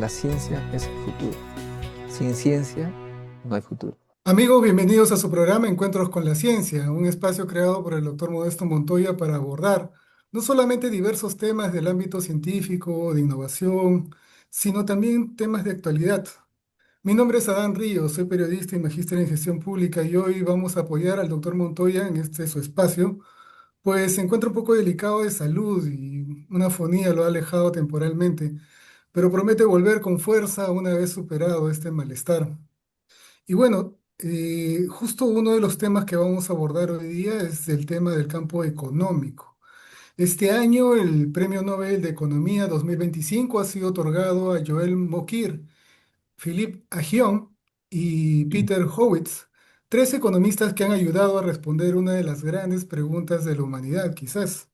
La ciencia es el futuro. Sin ciencia no hay futuro. Amigos, bienvenidos a su programa Encuentros con la Ciencia, un espacio creado por el doctor Modesto Montoya para abordar no solamente diversos temas del ámbito científico, de innovación, sino también temas de actualidad. Mi nombre es Adán Ríos, soy periodista y magíster en gestión pública y hoy vamos a apoyar al doctor Montoya en este su espacio, pues se encuentra un poco delicado de salud y una fonía lo ha alejado temporalmente, pero promete volver con fuerza una vez superado este malestar. Y bueno, justo uno de los temas que vamos a abordar hoy día es el tema del campo económico. Este año el Premio Nobel de Economía 2025 ha sido otorgado a Joel Mokyr, Philippe Aghion y Peter Howitz, tres economistas que han ayudado a responder una de las grandes preguntas de la humanidad, quizás.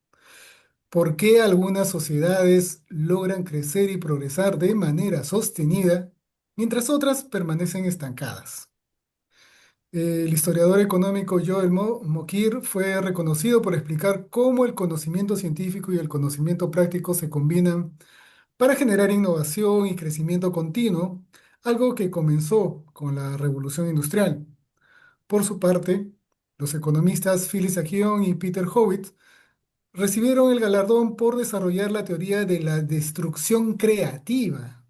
¿Por qué algunas sociedades logran crecer y progresar de manera sostenida, mientras otras permanecen estancadas? El historiador económico Joel Mokyr fue reconocido por explicar cómo el conocimiento científico y el conocimiento práctico se combinan para generar innovación y crecimiento continuo, algo que comenzó con la revolución industrial. Por su parte, los economistas Phyllis Aghion y Peter Howitt recibieron el galardón por desarrollar la teoría de la destrucción creativa,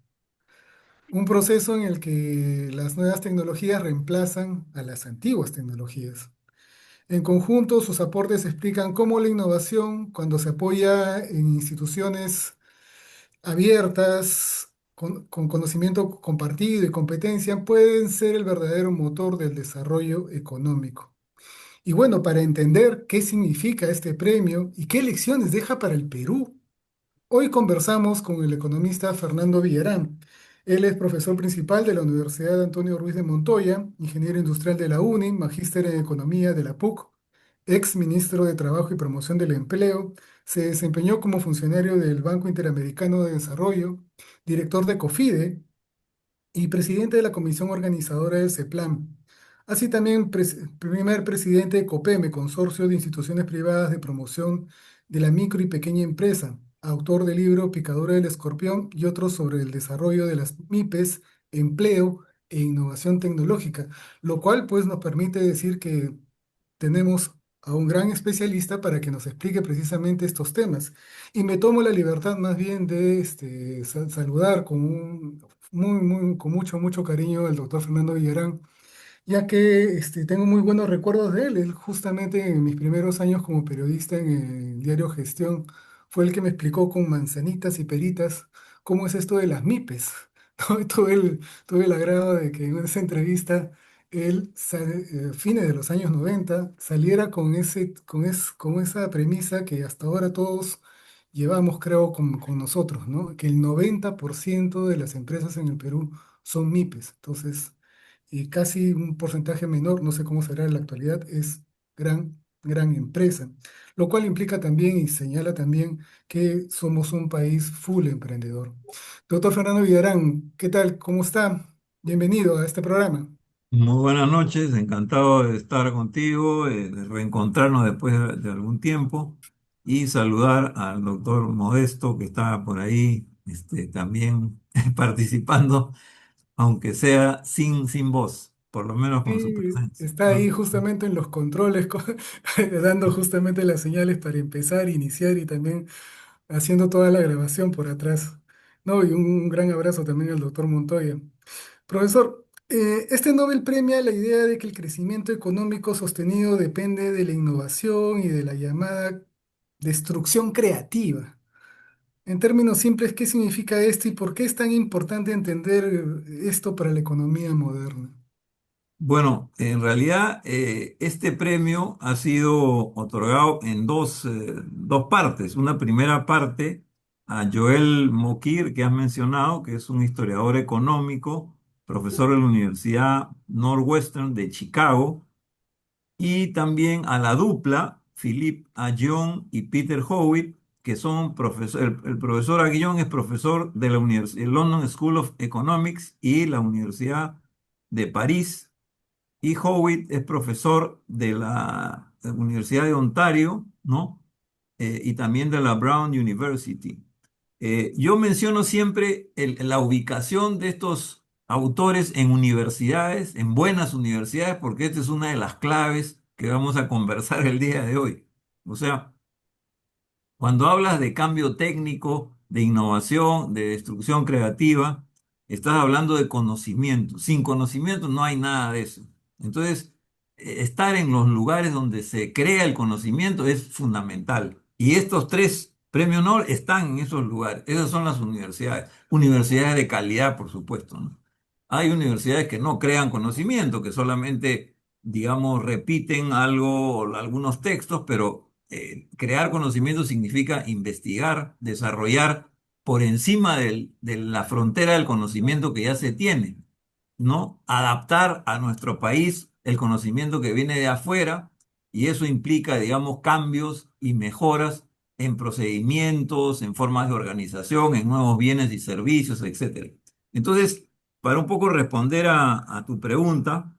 un proceso en el que las nuevas tecnologías reemplazan a las antiguas tecnologías. En conjunto, sus aportes explican cómo la innovación, cuando se apoya en instituciones abiertas, con conocimiento compartido y competencia, pueden ser el verdadero motor del desarrollo económico. Y bueno, para entender qué significa este premio y qué lecciones deja para el Perú, hoy conversamos con el economista Fernando Villarán. Él es profesor principal de la Universidad Antonio Ruiz de Montoya, ingeniero industrial de la UNI, magíster en economía de la PUC, ex ministro de Trabajo y Promoción del Empleo. Se desempeñó como funcionario del Banco Interamericano de Desarrollo, director de COFIDE y presidente de la comisión organizadora del CEPLAM. Así también primer presidente de COPEME, Consorcio de Instituciones Privadas de Promoción de la Micro y Pequeña Empresa, autor del libro Picadura del Escorpión y otros sobre el desarrollo de las MIPES, empleo e innovación tecnológica, lo cual pues nos permite decir que tenemos a un gran especialista para que nos explique precisamente estos temas. Y me tomo la libertad más bien de saludar con mucho cariño al doctor Fernando Villarán, ya que tengo muy buenos recuerdos de él. Él justamente en mis primeros años como periodista en el diario Gestión fue el que me explicó con manzanitas y peritas cómo es esto de las MIPES, ¿no? Y tuve el agrado de que en esa entrevista él, fines de los años 90, saliera con esa premisa que hasta ahora todos llevamos, creo, con nosotros, ¿no? Que el 90% de las empresas en el Perú son MIPES. Entonces, y casi un porcentaje menor, no sé cómo será en la actualidad, es gran empresa, lo cual implica también y señala también que somos un país full emprendedor. Doctor Fernando Villarán, ¿qué tal? ¿Cómo está? Bienvenido a este programa. Muy buenas noches, encantado de estar contigo, de reencontrarnos después de algún tiempo y saludar al doctor Modesto que está por ahí también participando, aunque sea sin voz, por lo menos con su Sí, presencia, está ahí ¿no? justamente en los controles, dando justamente las señales para empezar, iniciar y también haciendo toda la grabación por atrás. No, y un gran abrazo también al doctor Montoya. Profesor, este Nobel premia la idea de que el crecimiento económico sostenido depende de la innovación y de la llamada destrucción creativa. En términos simples, ¿qué significa esto y por qué es tan importante entender esto para la economía moderna? Bueno, en realidad este premio ha sido otorgado en dos partes. Una primera parte a Joel Mokyr, que has mencionado, que es un historiador económico, profesor de la Universidad Northwestern de Chicago, y también a la dupla, Philippe Aghion y Peter Howitt, que son profesores. El profesor Aghion es profesor de la London School of Economics y la Universidad de París y Howitt es profesor de la Universidad de Ontario, ¿no? Y también de la Brown University. Yo menciono siempre la ubicación de estos autores en universidades, en buenas universidades, porque esta es una de las claves que vamos a conversar el día de hoy. O sea, cuando hablas de cambio técnico, de innovación, de destrucción creativa, estás hablando de conocimiento. Sin conocimiento no hay nada de eso. Entonces, estar en los lugares donde se crea el conocimiento es fundamental. Y estos tres premios Nobel están en esos lugares. Esas son las universidades. Universidades de calidad, por supuesto, ¿no? Hay universidades que no crean conocimiento, que solamente, digamos, repiten algo, o algunos textos, pero crear conocimiento significa investigar, desarrollar por encima de la frontera del conocimiento que ya se tiene, ¿no? Adaptar a nuestro país el conocimiento que viene de afuera y eso implica, digamos, cambios y mejoras en procedimientos, en formas de organización, en nuevos bienes y servicios, etcétera. Entonces, para un poco responder a tu pregunta,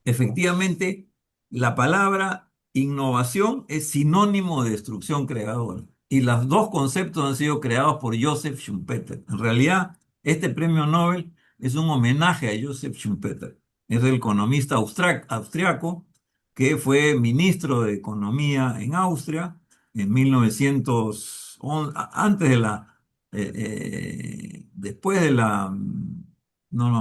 efectivamente, la palabra innovación es sinónimo de destrucción creadora. Y los dos conceptos han sido creados por Joseph Schumpeter. En realidad, este premio Nobel es un homenaje a Joseph Schumpeter. Es el economista austriaco que fue ministro de Economía en Austria en 1911, antes de después de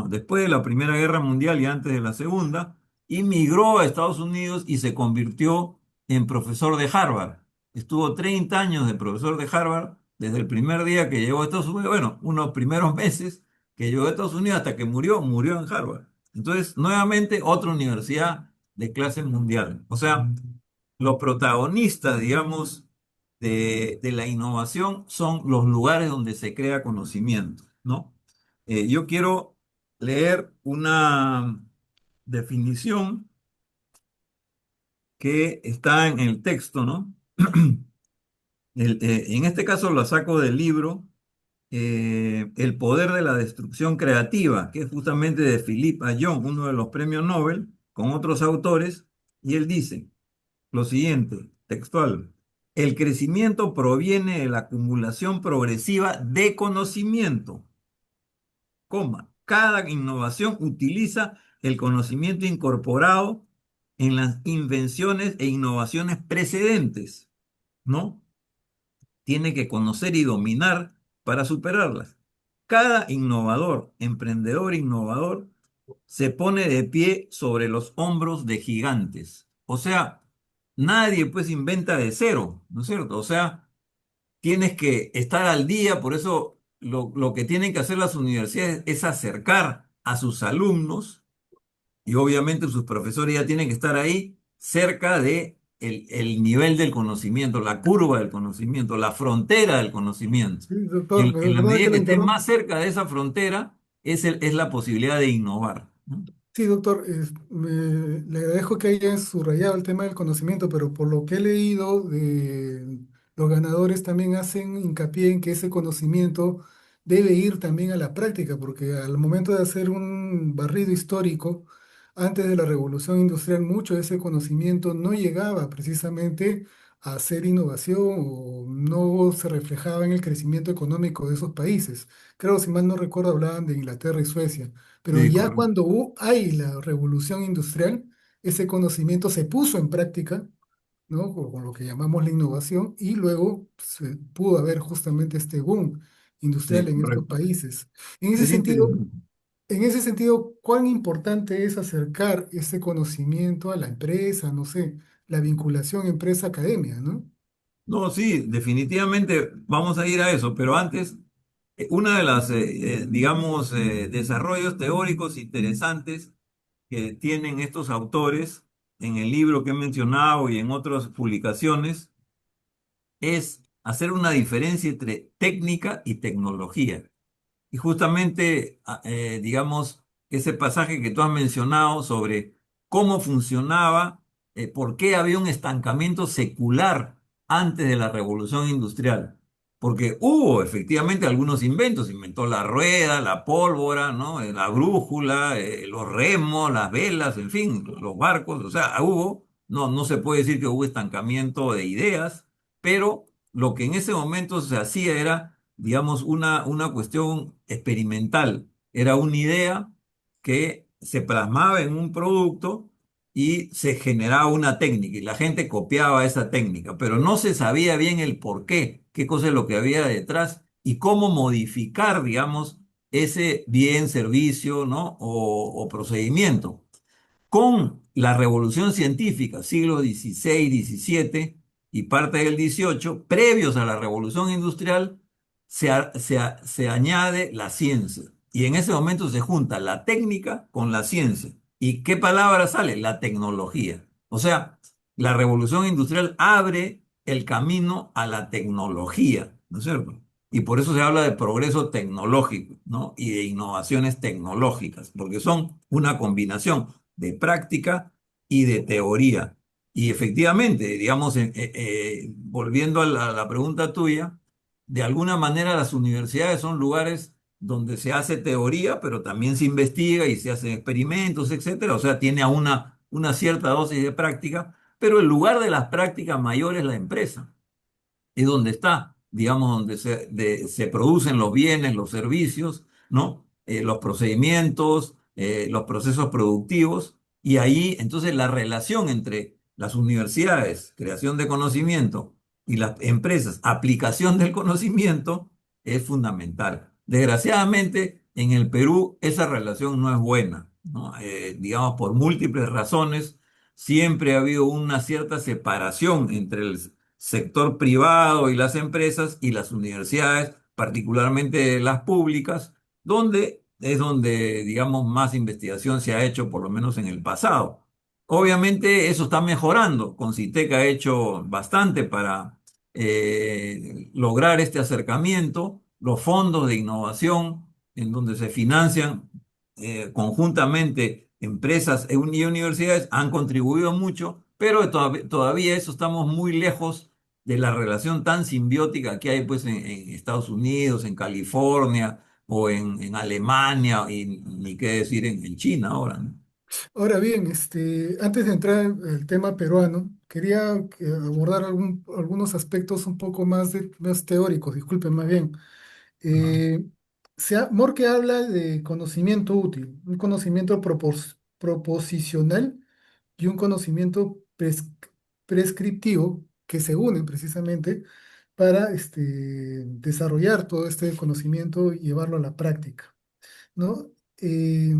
después de la Primera Guerra Mundial y antes de la Segunda, y migró a Estados Unidos y se convirtió en profesor de Harvard. Estuvo 30 años de profesor de Harvard desde el primer día que llegó a Estados Unidos, bueno, unos primeros meses que llegó a Estados Unidos hasta que murió, murió en Harvard. Entonces, nuevamente, otra universidad de clase mundial. O sea, los protagonistas, digamos, de la innovación son los lugares donde se crea conocimiento, ¿no? Yo quiero leer una definición que está en el texto, ¿no? En este caso lo saco del libro El poder de la destrucción creativa, que es justamente de Philippe Agnon, uno de los premios Nobel, con otros autores, y él dice lo siguiente, textual: el crecimiento proviene de la acumulación progresiva de conocimiento, coma, cada innovación utiliza el conocimiento incorporado en las invenciones e innovaciones precedentes, ¿no? Tiene que conocer y dominar para superarlas. Cada innovador, emprendedor innovador, se pone de pie sobre los hombros de gigantes. O sea, nadie pues inventa de cero, ¿no es cierto? O sea, tienes que estar al día, por eso lo que tienen que hacer las universidades es acercar a sus alumnos y obviamente sus profesores ya tienen que estar ahí cerca de el nivel del conocimiento, la curva del conocimiento, la frontera del conocimiento. Sí, doctor, En la perdón medida que que lo estés interrumpa. más cerca de esa frontera, es la posibilidad de innovar, ¿no? Sí, doctor, le agradezco que haya subrayado el tema del conocimiento, pero por lo que he leído, los ganadores también hacen hincapié en que ese conocimiento debe ir también a la práctica, porque al momento de hacer un barrido histórico, antes de la Revolución Industrial, mucho de ese conocimiento no llegaba precisamente a hacer innovación o no se reflejaba en el crecimiento económico de esos países. Creo, si mal no recuerdo, hablaban de Inglaterra y Suecia. Pero Sí, ya correcto. cuando hay la revolución industrial, ese conocimiento se puso en práctica, ¿no? Con lo que llamamos la innovación, y luego se pudo haber justamente este boom industrial Sí, en estos correcto. países. En ese Es sentido, interesante. ¿cuán importante es acercar ese conocimiento a la empresa, no sé, la vinculación empresa-academia, ¿no? No, sí, definitivamente vamos a ir a eso, pero antes, una de las, digamos, desarrollos teóricos interesantes que tienen estos autores en el libro que he mencionado y en otras publicaciones es hacer una diferencia entre técnica y tecnología. Y justamente, digamos, ese pasaje que tú has mencionado sobre cómo funcionaba, por qué había un estancamiento secular antes de la revolución industrial. Porque hubo efectivamente algunos inventos, inventó la rueda, la pólvora, ¿no? La brújula, los remos, las velas, en fin, los barcos, o sea, hubo, no se puede decir que hubo estancamiento de ideas, pero lo que en ese momento se hacía era digamos, una cuestión experimental. Era una idea que se plasmaba en un producto y se generaba una técnica y la gente copiaba esa técnica, pero no se sabía bien el por qué, qué cosa es lo que había detrás y cómo modificar, digamos, ese bien, servicio, ¿no? O procedimiento. Con la revolución científica, siglo XVI, XVII y parte del XVIII, previos a la revolución industrial, se añade la ciencia. Y en ese momento se junta la técnica con la ciencia. ¿Y qué palabra sale? La tecnología. O sea, la revolución industrial abre el camino a la tecnología, ¿no es cierto? Y por eso se habla de progreso tecnológico, ¿no? Y de innovaciones tecnológicas, porque son una combinación de práctica y de teoría. Y efectivamente, digamos, volviendo a la pregunta tuya, de alguna manera las universidades son lugares donde se hace teoría, pero también se investiga y se hacen experimentos, etcétera. O sea, tiene a una cierta dosis de práctica, pero el lugar de las prácticas mayor es la empresa, es donde está, digamos, donde se producen los bienes, los servicios, ¿no? Los procedimientos, los procesos productivos, y ahí entonces la relación entre las universidades, creación de conocimiento, y las empresas, aplicación del conocimiento, es fundamental. Desgraciadamente, en el Perú esa relación no es buena, ¿no? Digamos, por múltiples razones, siempre ha habido una cierta separación entre el sector privado y las empresas y las universidades, particularmente las públicas, donde es donde, digamos, más investigación se ha hecho, por lo menos en el pasado. Obviamente eso está mejorando. Concitec ha hecho bastante para lograr este acercamiento. Los fondos de innovación, en donde se financian conjuntamente empresas y universidades, han contribuido mucho, pero todavía eso estamos muy lejos de la relación tan simbiótica que hay pues en Estados Unidos, en California o en Alemania y ni qué decir en China ahora, ¿no? Ahora bien, antes de entrar al tema peruano, quería abordar algunos aspectos un poco más teóricos, disculpen más bien. Ajá. Eh, Morke habla de conocimiento útil, un conocimiento proposicional y un conocimiento prescriptivo que se unen precisamente para desarrollar todo este conocimiento y llevarlo a la práctica, ¿no? Eh,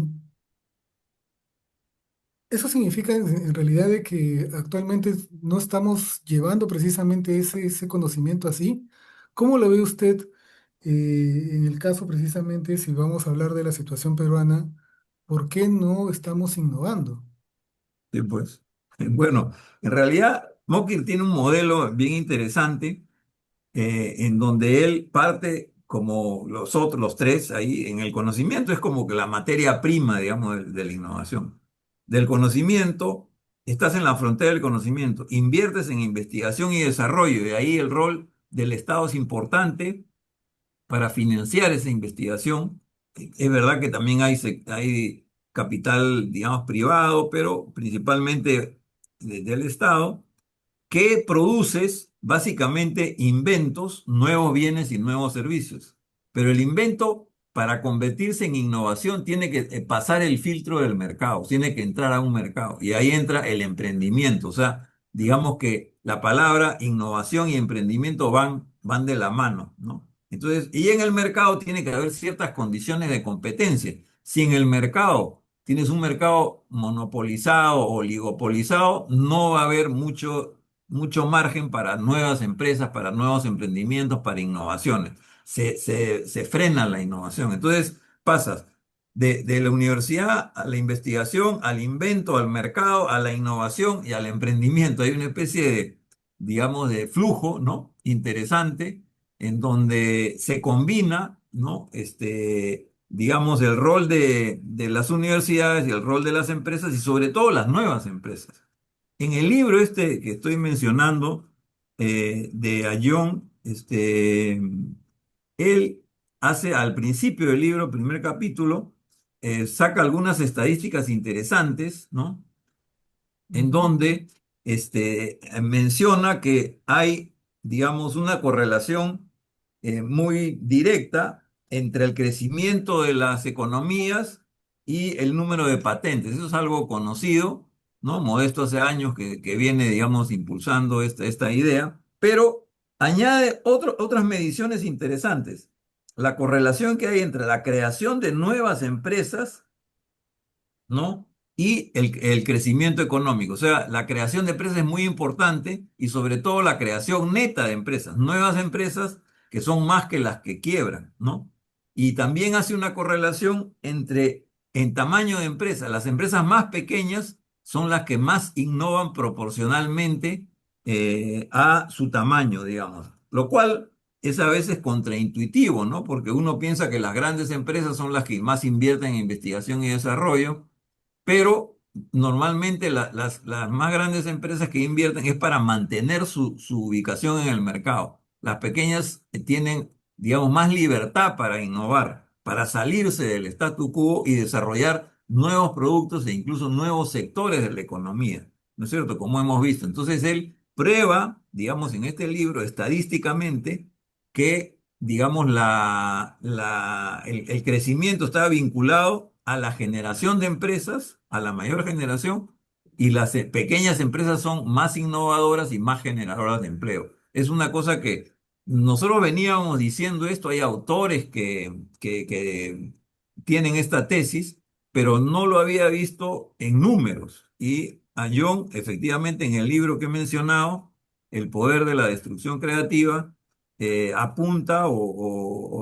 Eso significa en realidad de que actualmente no estamos llevando precisamente ese conocimiento así. ¿Cómo lo ve usted en el caso precisamente, si vamos a hablar de la situación peruana, por qué no estamos innovando? Sí, pues. Bueno, en realidad Mockir tiene un modelo bien interesante en donde él parte como los otros, los tres, ahí en el conocimiento es como que la materia prima, digamos, de la innovación. Del conocimiento, estás en la frontera del conocimiento, inviertes en investigación y desarrollo, y ahí el rol del Estado es importante para financiar esa investigación. Es verdad que también hay capital, digamos, privado, pero principalmente del Estado que produces básicamente inventos, nuevos bienes y nuevos servicios. Pero el invento, para convertirse en innovación, tiene que pasar el filtro del mercado, tiene que entrar a un mercado. Y ahí entra el emprendimiento. O sea, digamos que la palabra innovación y emprendimiento van de la mano, ¿no? Entonces, y en el mercado tiene que haber ciertas condiciones de competencia. Si en el mercado tienes un mercado monopolizado o oligopolizado, no va a haber mucho margen para nuevas empresas, para nuevos emprendimientos, para innovaciones. Se frena la innovación. Entonces pasas de la universidad a la investigación, al invento, al mercado, a la innovación y al emprendimiento. Hay una especie de, digamos, de flujo, ¿no? Interesante, en donde se combina, ¿no? Digamos, el rol de las universidades y el rol de las empresas y sobre todo las nuevas empresas. En el libro este que estoy mencionando, de Ayón, él hace al principio del libro, primer capítulo, saca algunas estadísticas interesantes, ¿no? En Ujú. donde menciona que hay, digamos, una correlación muy directa entre el crecimiento de las economías y el número de patentes. Eso es algo conocido, ¿no? Modesto hace años que viene, digamos, impulsando esta idea, pero añade otras mediciones interesantes. La correlación que hay entre la creación de nuevas empresas, ¿no? Y el crecimiento económico. O sea, la creación de empresas es muy importante y sobre todo la creación neta de empresas, nuevas empresas que son más que las que quiebran, ¿no? Y también hace una correlación entre en tamaño de empresa. Las empresas más pequeñas son las que más innovan proporcionalmente a su tamaño, digamos. Lo cual es a veces contraintuitivo, ¿no? Porque uno piensa que las grandes empresas son las que más invierten en investigación y desarrollo, pero normalmente las más grandes empresas que invierten es para mantener su ubicación en el mercado. Las pequeñas tienen, digamos, más libertad para innovar, para salirse del statu quo y desarrollar nuevos productos e incluso nuevos sectores de la economía, ¿no es cierto? Como hemos visto. Entonces él prueba, digamos, en este libro estadísticamente que, digamos, el crecimiento está vinculado a la generación de empresas, a la mayor generación, y las pequeñas empresas son más innovadoras y más generadoras de empleo. Es una cosa que nosotros veníamos diciendo esto, hay autores que tienen esta tesis, pero no lo había visto en números. Y a John, efectivamente, en el libro que he mencionado, El poder de la destrucción creativa, apunta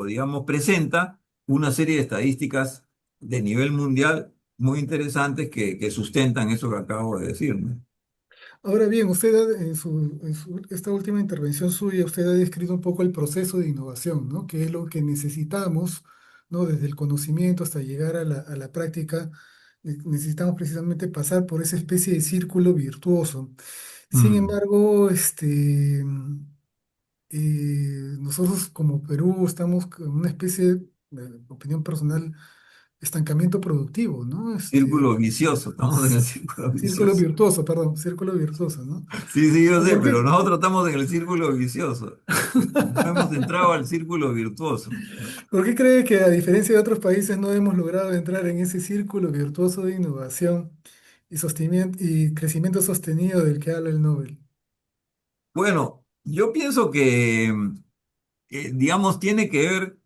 digamos, presenta una serie de estadísticas de nivel mundial muy interesantes que sustentan eso que acabo de decir, ¿no? Ahora bien, usted esta última intervención suya, usted ha descrito un poco el proceso de innovación, ¿no? Que es lo que necesitamos, ¿no? Desde el conocimiento hasta llegar a la práctica, necesitamos precisamente pasar por esa especie de círculo virtuoso. Sin Mm. embargo, nosotros como Perú estamos con una especie, opinión personal, estancamiento productivo, ¿no? Círculo vicioso, estamos en el círculo Círculo vicioso. virtuoso, perdón, círculo virtuoso, ¿no? Sí, sí, yo sé, ¿Por pero qué? nosotros estamos en el círculo vicioso. No hemos entrado al círculo virtuoso. ¿Por qué cree que a diferencia de otros países no hemos logrado entrar en ese círculo virtuoso de innovación y sostenimiento y crecimiento sostenido del que habla el Nobel? Bueno, yo pienso que, digamos, tiene que ver,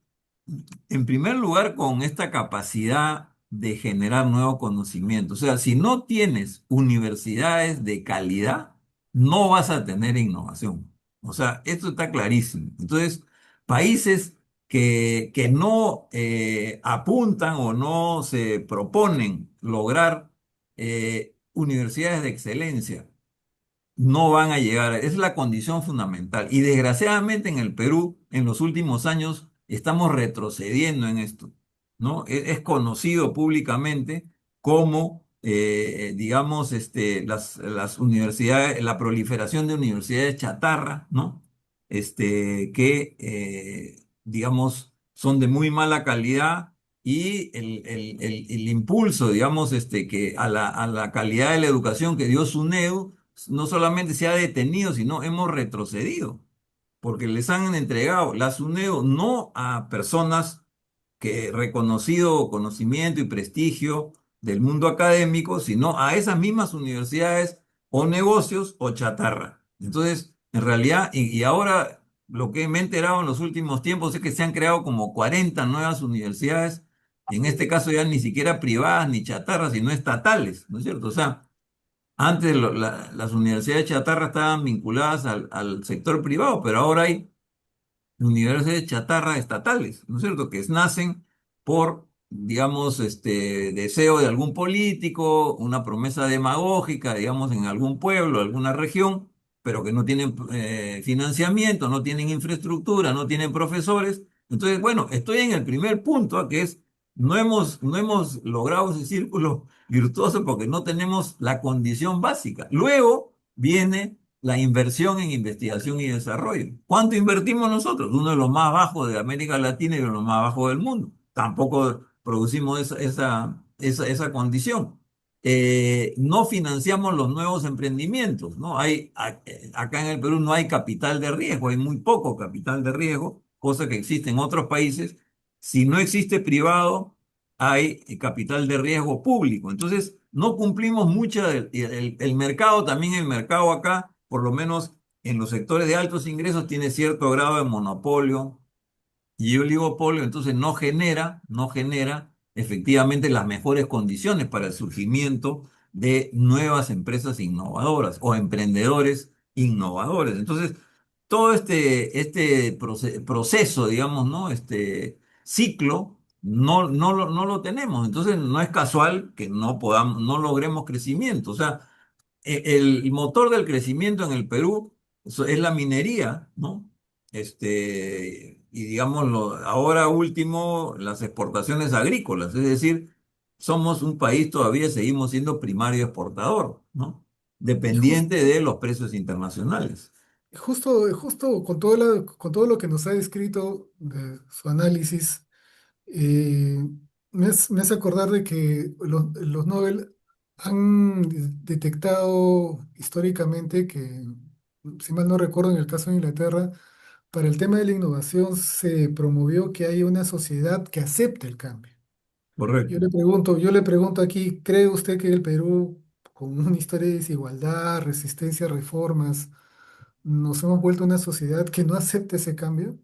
en primer lugar, con esta capacidad de generar nuevo conocimiento. O sea, si no tienes universidades de calidad, no vas a tener innovación. O sea, esto está clarísimo. Entonces, países que no apuntan o no se proponen lograr universidades de excelencia, no van a llegar. Es la condición fundamental. Y desgraciadamente en el Perú, en los últimos años, estamos retrocediendo en esto, ¿no? Es conocido públicamente como, digamos, las universidades, la proliferación de universidades chatarra, ¿no? Digamos, son de muy mala calidad y el impulso, digamos, que a la calidad de la educación que dio SUNEDU no solamente se ha detenido, sino hemos retrocedido, porque les han entregado la SUNEDU no a personas que reconocido conocimiento y prestigio del mundo académico, sino a esas mismas universidades o negocios o chatarra. Entonces, en realidad, y ahora lo que me he enterado en los últimos tiempos es que se han creado como 40 nuevas universidades, en este caso ya ni siquiera privadas ni chatarras, sino estatales, ¿no es cierto? O sea, antes las universidades chatarra estaban vinculadas al sector privado, pero ahora hay universidades chatarra estatales, ¿no es cierto? Que nacen por, digamos, deseo de algún político, una promesa demagógica, digamos, en algún pueblo, alguna región, pero que no tienen financiamiento, no tienen infraestructura, no tienen profesores. Entonces, bueno, estoy en el primer punto, que es, no hemos logrado ese círculo virtuoso porque no tenemos la condición básica. Luego viene la inversión en investigación y desarrollo. ¿Cuánto invertimos nosotros? Uno de los más bajos de América Latina y uno de los más bajos del mundo. Tampoco producimos esa condición. No financiamos los nuevos emprendimientos, ¿no? Acá en el Perú no hay capital de riesgo, hay muy poco capital de riesgo, cosa que existe en otros países. Si no existe privado, hay capital de riesgo público. Entonces, no cumplimos mucho el mercado, también el mercado acá, por lo menos en los sectores de altos ingresos, tiene cierto grado de monopolio y oligopolio, entonces no genera efectivamente las mejores condiciones para el surgimiento de nuevas empresas innovadoras o emprendedores innovadores. Entonces, todo este proceso, digamos, ¿no? Este ciclo, no lo tenemos. Entonces, no es casual que no logremos crecimiento. O sea, el motor del crecimiento en el Perú es la minería, ¿no? Y digamos, ahora último, las exportaciones agrícolas, es decir, somos un país todavía, seguimos siendo primario exportador, ¿no? Y jus- Dependiente de los precios internacionales. justo con todo lo que nos ha descrito de su análisis, eh, me hace acordar de que los Nobel han detectado históricamente que, si mal no recuerdo, en el caso de Inglaterra, para el tema de la innovación se promovió que haya una sociedad que acepte el cambio. Correcto. Yo le pregunto aquí, ¿cree usted que el Perú, con una historia de desigualdad, resistencia a reformas, nos hemos vuelto una sociedad que no acepte ese cambio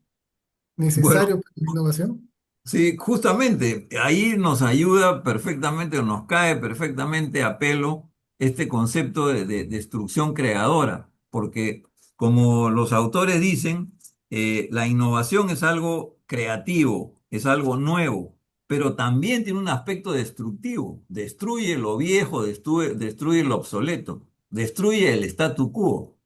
Bueno, necesario para la innovación? sí, justamente ahí nos ayuda perfectamente o nos cae perfectamente a pelo este concepto de destrucción creadora, porque como los autores dicen, la innovación es algo creativo, es algo nuevo, pero también tiene un aspecto destructivo, destruye lo viejo, destruye lo obsoleto, destruye el statu quo.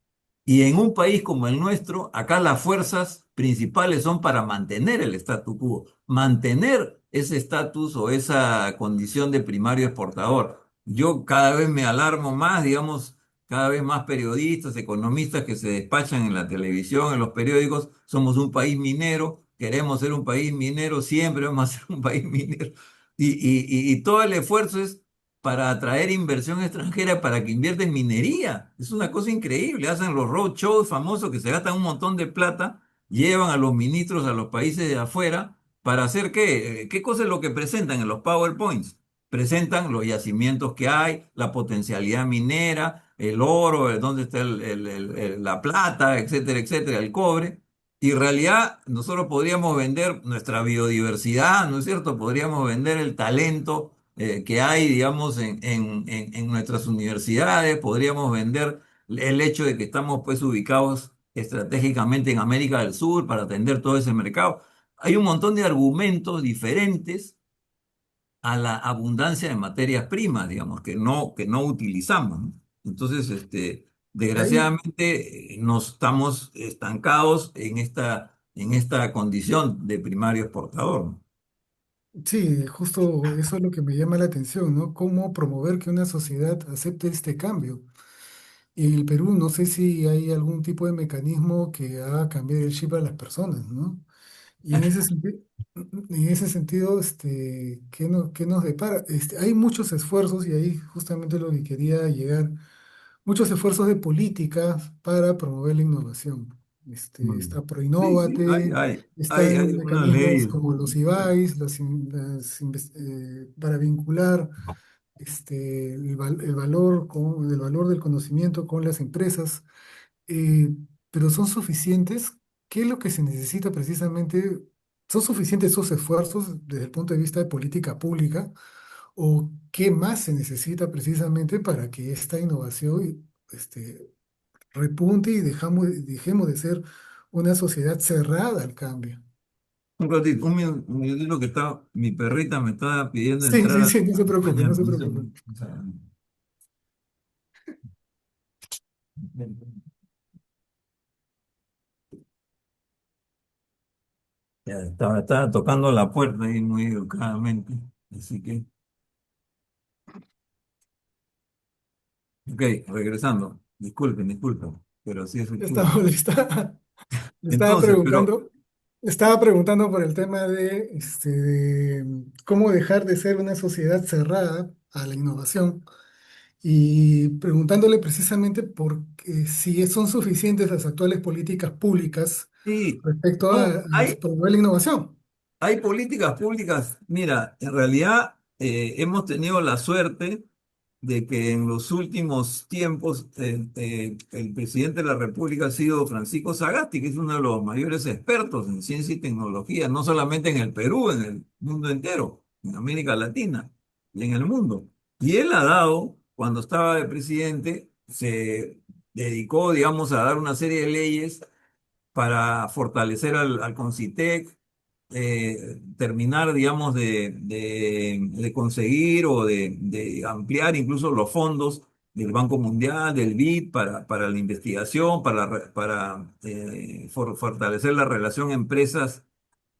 Y en un país como el nuestro, acá las fuerzas principales son para mantener el statu quo, mantener ese estatus o esa condición de primario exportador. Yo cada vez me alarmo más, digamos, cada vez más periodistas, economistas que se despachan en la televisión, en los periódicos, somos un país minero, queremos ser un país minero, siempre vamos a ser un país minero. Y todo el esfuerzo es para atraer inversión extranjera para que invierta en minería. Es una cosa increíble. Hacen los roadshows famosos que se gastan un montón de plata, llevan a los ministros a los países de afuera para hacer qué. ¿Qué cosa es lo que presentan en los PowerPoints? Presentan los yacimientos que hay, la potencialidad minera, el oro, dónde está la plata, etcétera, etcétera, el cobre. Y en realidad nosotros podríamos vender nuestra biodiversidad, ¿no es cierto? Podríamos vender el talento que hay, digamos, en nuestras universidades. Podríamos vender el hecho de que estamos pues ubicados estratégicamente en América del Sur para atender todo ese mercado. Hay un montón de argumentos diferentes a la abundancia de materias primas, digamos, que no utilizamos, ¿no? Entonces, Ahí, desgraciadamente, nos estamos estancados en esta condición de primario exportador, ¿no? sí, justo eso es lo que me llama la atención, ¿no? ¿Cómo promover que una sociedad acepte este cambio? Y en el Perú no sé si hay algún tipo de mecanismo que haga cambiar el chip a las personas, ¿no? Y en ese sentido, qué nos depara? Hay muchos esfuerzos, y ahí justamente lo que quería llegar, muchos esfuerzos de políticas para promover la innovación. Mm. Está Sí, sí, hay, Proinnovate, hay, hay, están hay una mecanismos ley. como los IBAIS, para vincular el valor del conocimiento con las empresas, eh, pero ¿son suficientes? ¿Qué es lo que se necesita precisamente? ¿Son suficientes esos esfuerzos desde el punto de vista de política pública? ¿O qué más se necesita precisamente para que esta innovación repunte y dejemos de ser una sociedad cerrada al cambio? Un ratito, un minutito que mi perrita me está pidiendo Sí, entrar sí, a sí, no se preocupe, bañar. no se Un preocupe. segundo, un segundo. Ya estaba tocando la puerta ahí muy educadamente. Así que, ok, regresando. Disculpen, pero así es el Estaba, fútbol. le Entonces, pero estaba preguntando por el tema de cómo dejar de ser una sociedad cerrada a la innovación y preguntándole precisamente por si son suficientes las actuales políticas públicas Sí, respecto no, a promover la innovación. hay políticas públicas. Mira, en realidad hemos tenido la suerte de que en los últimos tiempos el presidente de la República ha sido Francisco Sagasti, que es uno de los mayores expertos en ciencia y tecnología, no solamente en el Perú, en el mundo entero, en América Latina y en el mundo. Y él ha dado, cuando estaba de presidente, se dedicó, digamos, a dar una serie de leyes para fortalecer al Concitec, terminar, digamos, de conseguir o de ampliar incluso los fondos del Banco Mundial, del BID, para la investigación, para fortalecer la relación empresas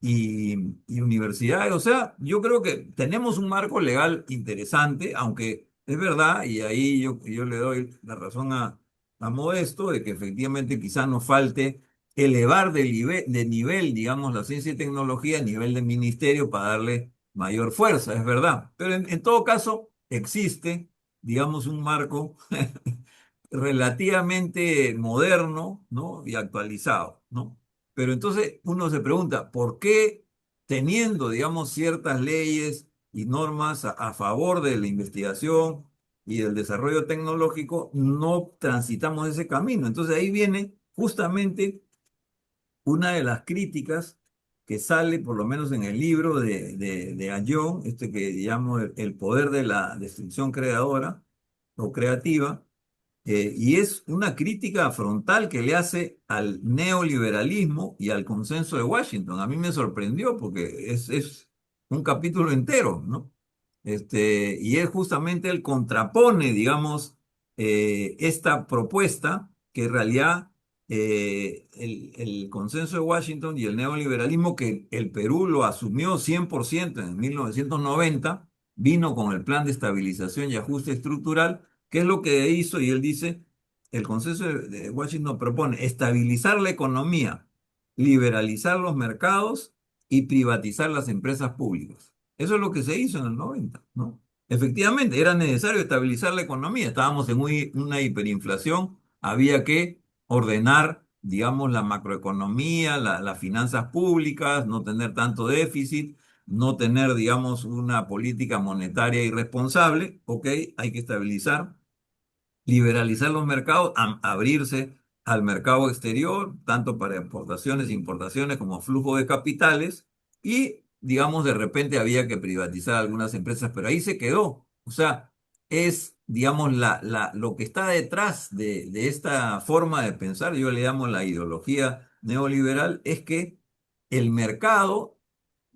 y universidades. O sea, yo creo que tenemos un marco legal interesante, aunque es verdad, y ahí yo le doy la razón a Modesto, de que efectivamente quizás nos falte elevar de nivel, digamos, la ciencia y tecnología a nivel de ministerio para darle mayor fuerza, es verdad. Pero en todo caso, existe, digamos, un marco relativamente moderno, ¿no? Y actualizado, ¿no? Pero entonces uno se pregunta, ¿por qué teniendo, digamos, ciertas leyes y normas a favor de la investigación y del desarrollo tecnológico, no transitamos ese camino? Entonces ahí viene justamente una de las críticas que sale, por lo menos en el libro de Ayón, este que llamo el poder de la destrucción creadora o creativa, y es una crítica frontal que le hace al neoliberalismo y al consenso de Washington. A mí me sorprendió porque es un capítulo entero, ¿no? Y él justamente él contrapone, digamos, esta propuesta que en realidad el consenso de Washington y el neoliberalismo que el Perú lo asumió 100% en 1990, vino con el plan de estabilización y ajuste estructural. ¿Qué es lo que hizo? Y él dice, el consenso de Washington propone estabilizar la economía, liberalizar los mercados y privatizar las empresas públicas. Eso es lo que se hizo en el 90, ¿no? Efectivamente, era necesario estabilizar la economía. Estábamos en una hiperinflación. Había que ordenar, digamos, la macroeconomía, las finanzas públicas, no tener tanto déficit, no tener, digamos, una política monetaria irresponsable. Ok, hay que estabilizar, liberalizar los mercados, abrirse al mercado exterior, tanto para exportaciones, importaciones como flujo de capitales, y digamos, de repente había que privatizar algunas empresas, pero ahí se quedó. O sea, es, digamos, lo que está detrás de esta forma de pensar, yo le llamo la ideología neoliberal, es que el mercado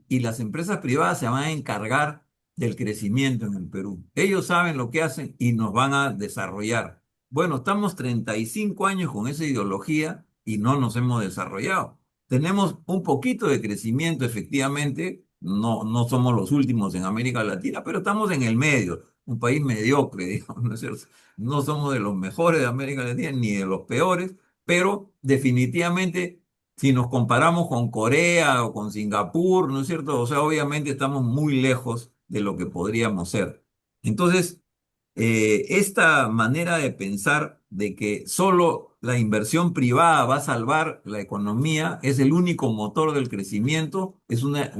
y las empresas privadas se van a encargar del crecimiento en el Perú. Ellos saben lo que hacen y nos van a desarrollar. Bueno, estamos 35 años con esa ideología y no nos hemos desarrollado. Tenemos un poquito de crecimiento, efectivamente, no somos los últimos en América Latina, pero estamos en el medio, un país mediocre, digamos, ¿no es cierto? No somos de los mejores de América Latina ni de los peores, pero definitivamente si nos comparamos con Corea o con Singapur, ¿no es cierto? O sea, obviamente estamos muy lejos de lo que podríamos ser. Entonces, esta manera de pensar de que solo la inversión privada va a salvar la economía, es el único motor del crecimiento, es una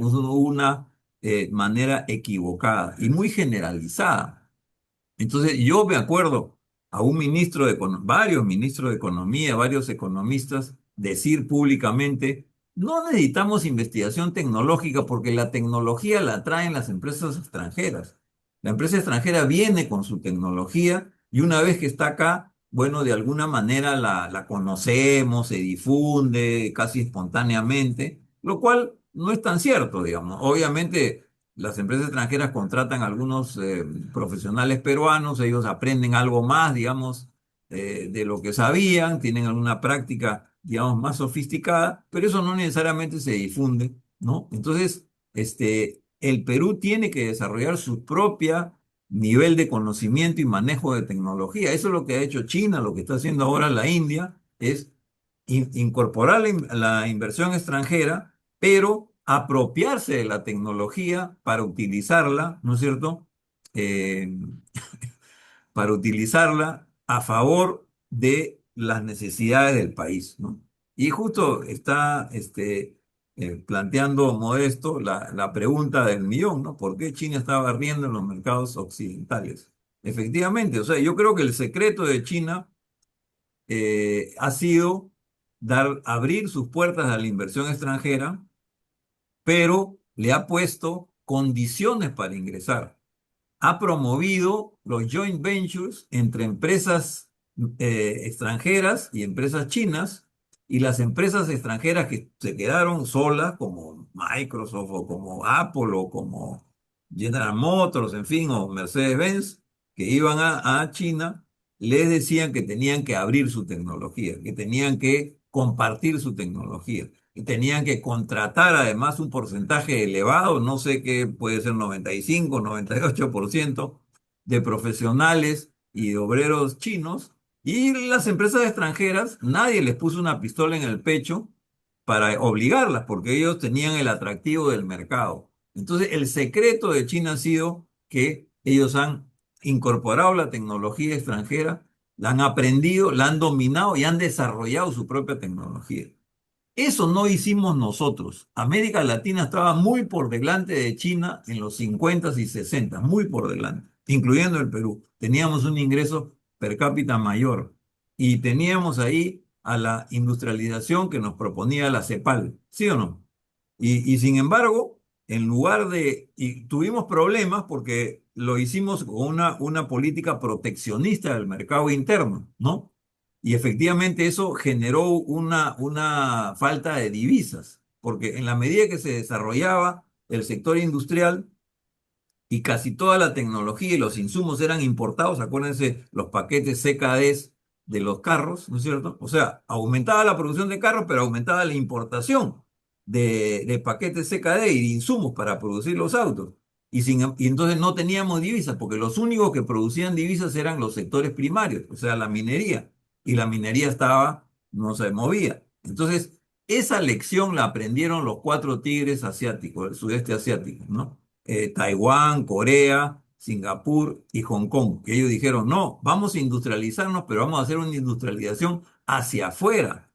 manera equivocada y muy generalizada. Entonces, yo me acuerdo a un varios ministros de Economía, varios economistas decir públicamente, no necesitamos investigación tecnológica porque la tecnología la traen las empresas extranjeras. La empresa extranjera viene con su tecnología y una vez que está acá, bueno, de alguna manera la conocemos, se difunde casi espontáneamente, lo cual no es tan cierto, digamos. Obviamente las empresas extranjeras contratan a algunos profesionales peruanos, ellos aprenden algo más, digamos, de lo que sabían, tienen alguna práctica, digamos, más sofisticada, pero eso no necesariamente se difunde, ¿no? Entonces, el Perú tiene que desarrollar su propia nivel de conocimiento y manejo de tecnología. Eso es lo que ha hecho China, lo que está haciendo ahora la India, es incorporar la inversión extranjera, pero apropiarse de la tecnología para utilizarla, ¿no es cierto? Eh, para utilizarla a favor de las necesidades del país, ¿no? Y justo está planteando Modesto la pregunta del millón, ¿no? ¿Por qué China está barriendo en los mercados occidentales? Efectivamente, o sea, yo creo que el secreto de China ha sido abrir sus puertas a la inversión extranjera, pero le ha puesto condiciones para ingresar. Ha promovido los joint ventures entre empresas extranjeras y empresas chinas, y las empresas extranjeras que se quedaron solas, como Microsoft o como Apple o como General Motors, en fin, o Mercedes-Benz, que iban a China, les decían que tenían que abrir su tecnología, que tenían que compartir su tecnología. Y tenían que contratar además un porcentaje elevado, no sé qué puede ser 95, 98% de profesionales y de obreros chinos. Y las empresas extranjeras, nadie les puso una pistola en el pecho para obligarlas, porque ellos tenían el atractivo del mercado. Entonces, el secreto de China ha sido que ellos han incorporado la tecnología extranjera, la han aprendido, la han dominado y han desarrollado su propia tecnología. Eso no hicimos nosotros. América Latina estaba muy por delante de China en los 50 y 60, muy por delante, incluyendo el Perú. Teníamos un ingreso per cápita mayor y teníamos ahí a la industrialización que nos proponía la CEPAL, ¿sí o no? Y sin embargo, en lugar de, y tuvimos problemas porque lo hicimos con una política proteccionista del mercado interno, ¿no? Y efectivamente eso generó una falta de divisas, porque en la medida que se desarrollaba el sector industrial, y casi toda la tecnología y los insumos eran importados. Acuérdense los paquetes CKDs de los carros, ¿no es cierto? O sea, aumentaba la producción de carros, pero aumentaba la importación de paquetes CKD y de insumos para producir los autos. Y entonces no teníamos divisas, porque los únicos que producían divisas eran los sectores primarios, o sea, la minería. Y la minería no se movía. Entonces, esa lección la aprendieron los cuatro tigres asiáticos, el sudeste asiático, ¿no? Taiwán, Corea, Singapur y Hong Kong, que ellos dijeron, no, vamos a industrializarnos, pero vamos a hacer una industrialización hacia afuera.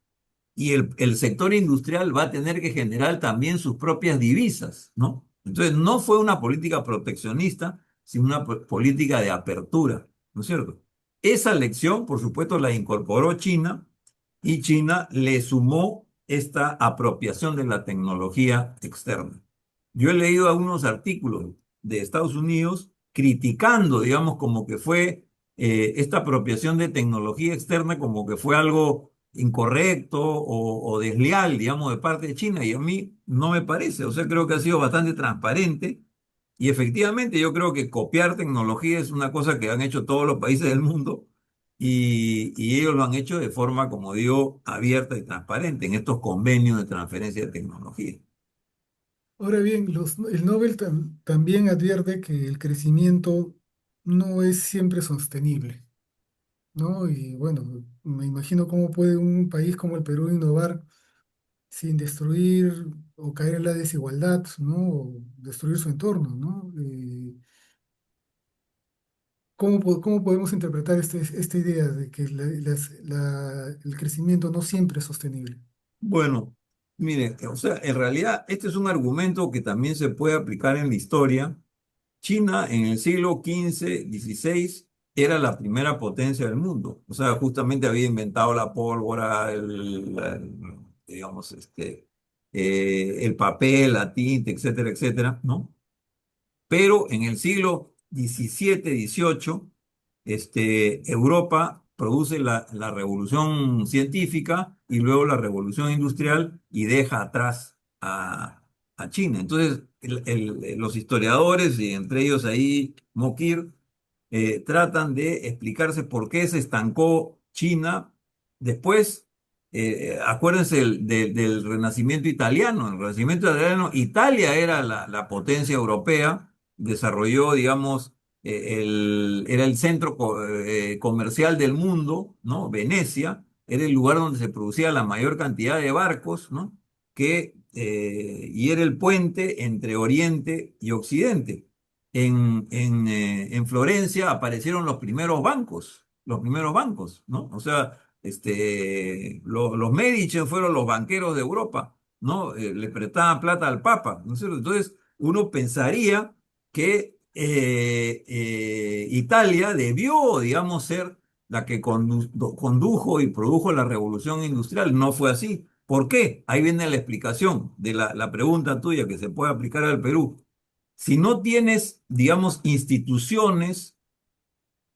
Y el sector industrial va a tener que generar también sus propias divisas, ¿no? Entonces, no fue una política proteccionista, sino una política de apertura, ¿no es cierto? Esa lección, por supuesto, la incorporó China y China le sumó esta apropiación de la tecnología externa. Yo he leído algunos artículos de Estados Unidos criticando, digamos, como que fue esta apropiación de tecnología externa, como que fue algo incorrecto o desleal, digamos, de parte de China, y a mí no me parece. O sea, creo que ha sido bastante transparente y efectivamente yo creo que copiar tecnología es una cosa que han hecho todos los países del mundo y ellos lo han hecho de forma, como digo, abierta y transparente en estos convenios de transferencia de tecnología. Ahora bien, el Nobel también advierte que el crecimiento no es siempre sostenible, ¿no? Y bueno, me imagino cómo puede un país como el Perú innovar sin destruir o caer en la desigualdad, ¿no? O destruir su entorno, ¿no? ¿Cómo podemos interpretar esta idea de que el crecimiento no siempre es sostenible? Bueno, mire, o sea, en realidad este es un argumento que también se puede aplicar en la historia. China en el siglo XV, XVI era la primera potencia del mundo. O sea, justamente había inventado la pólvora, digamos, el papel, la tinta, etcétera, etcétera, ¿no? Pero en el siglo XVII, XVIII, Europa produce la revolución científica y luego la revolución industrial y deja atrás a China. Entonces, los historiadores, y entre ellos ahí Mokir, tratan de explicarse por qué se estancó China. Después, acuérdense del Renacimiento italiano. En el Renacimiento italiano, Italia era la potencia europea, desarrolló, digamos, era el centro comercial del mundo, ¿no? Venecia era el lugar donde se producía la mayor cantidad de barcos, ¿no? Y era el puente entre Oriente y Occidente. En Florencia aparecieron los primeros bancos, ¿no? O sea, los Medici fueron los banqueros de Europa, ¿no? Le prestaban plata al Papa, ¿no es cierto? Entonces, uno pensaría que Italia debió, digamos, ser la que condujo y produjo la revolución industrial. No fue así. ¿Por qué? Ahí viene la explicación de la pregunta tuya que se puede aplicar al Perú. Si no tienes, digamos, instituciones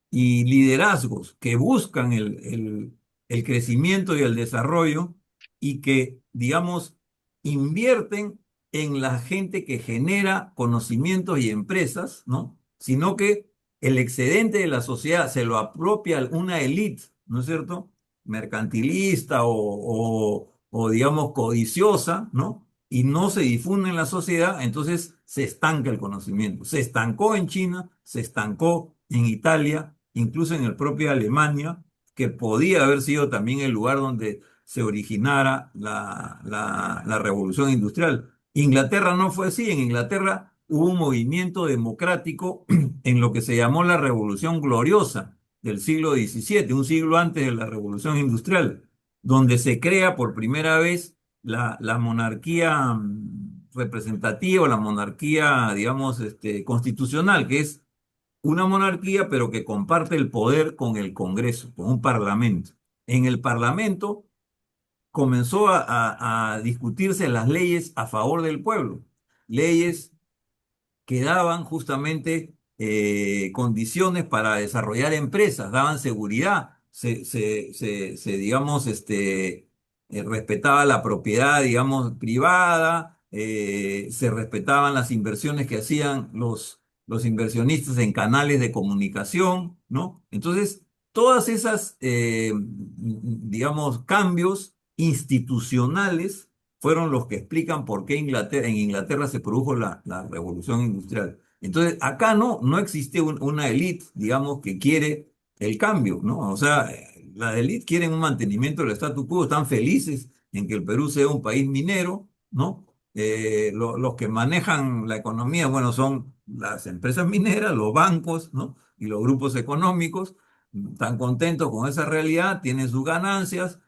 y liderazgos que buscan el crecimiento y el desarrollo y que, digamos, invierten en la gente que genera conocimientos y empresas, ¿no? Sino que el excedente de la sociedad se lo apropia una élite, ¿no es cierto? Mercantilista o, digamos, codiciosa, ¿no? Y no se difunde en la sociedad, entonces se estanca el conocimiento. Se estancó en China, se estancó en Italia, incluso en el propio Alemania, que podía haber sido también el lugar donde se originara la revolución industrial. Inglaterra no fue así. En Inglaterra hubo un movimiento democrático en lo que se llamó la Revolución Gloriosa del siglo XVII, un siglo antes de la revolución industrial, donde se crea por primera vez la monarquía representativa, la monarquía, digamos, constitucional, que es una monarquía, pero que comparte el poder con el Congreso, con un parlamento. En el parlamento comenzó a discutirse las leyes a favor del pueblo, leyes que daban justamente condiciones para desarrollar empresas, daban seguridad, digamos, respetaba la propiedad, digamos, privada, se respetaban las inversiones que hacían los inversionistas en canales de comunicación, ¿no? Entonces, todas esas, digamos, cambios institucionales fueron los que explican por qué en Inglaterra se produjo la revolución industrial. Entonces, acá no existe una élite, digamos, que quiere el cambio, ¿no? O sea, las élites quieren un mantenimiento del statu quo, están felices en que el Perú sea un país minero, ¿no? Los que manejan la economía, bueno, son las empresas mineras, los bancos, ¿no? Y los grupos económicos, están contentos con esa realidad, tienen sus ganancias,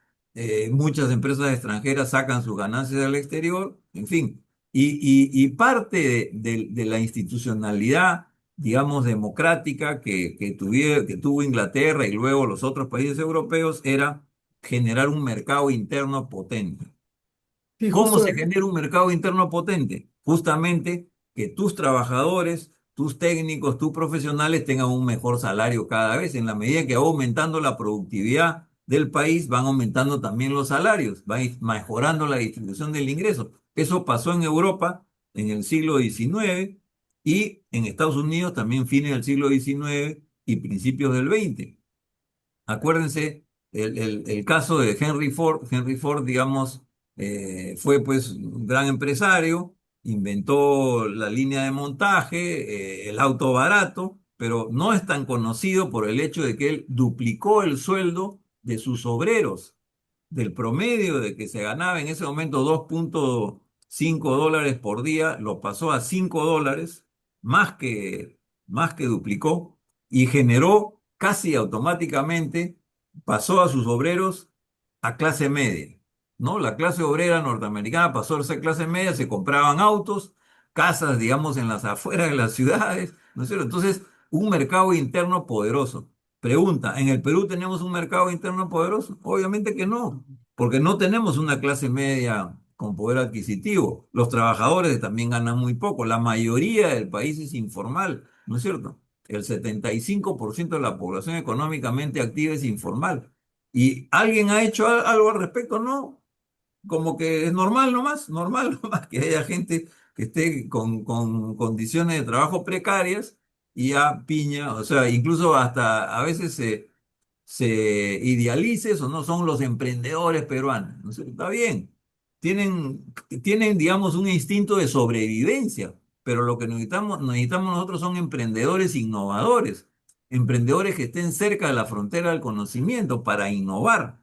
muchas empresas extranjeras sacan sus ganancias al exterior, en fin. Y parte de la institucionalidad, digamos, democrática que tuvo Inglaterra y luego los otros países europeos era generar un mercado interno potente. Y ¿Cómo justo se genera un mercado interno potente? Justamente que tus trabajadores, tus técnicos, tus profesionales tengan un mejor salario cada vez. En la medida que va aumentando la productividad del país, van aumentando también los salarios, va mejorando la distribución del ingreso. Eso pasó en Europa en el siglo XIX y en Estados Unidos también fines del siglo XIX y principios del XX. Acuérdense el caso de Henry Ford. Henry Ford, digamos, fue pues un gran empresario, inventó la línea de montaje, el auto barato, pero no es tan conocido por el hecho de que él duplicó el sueldo de sus obreros, del promedio de que se ganaba en ese momento $2.5 por día, lo pasó a $5, más que, más que duplicó, y generó casi automáticamente, pasó a sus obreros a clase media, ¿no? La clase obrera norteamericana pasó a ser clase media, se compraban autos, casas, digamos, en las afueras de las ciudades, ¿no es cierto? Entonces, un mercado interno poderoso. Pregunta, ¿en el Perú tenemos un mercado interno poderoso? Obviamente que no, porque no tenemos una clase media con poder adquisitivo. Los trabajadores también ganan muy poco. La mayoría del país es informal, ¿no es cierto? El 75% de la población económicamente activa es informal. ¿Y alguien ha hecho algo al respecto? No, como que es normal nomás que haya gente que esté con condiciones de trabajo precarias y ya piña, o sea, incluso hasta a veces se idealice eso, ¿no? Son los emprendedores peruanos, ¿no? Está bien, tienen, digamos, un instinto de sobrevivencia, pero lo que necesitamos nosotros son emprendedores innovadores, emprendedores que estén cerca de la frontera del conocimiento para innovar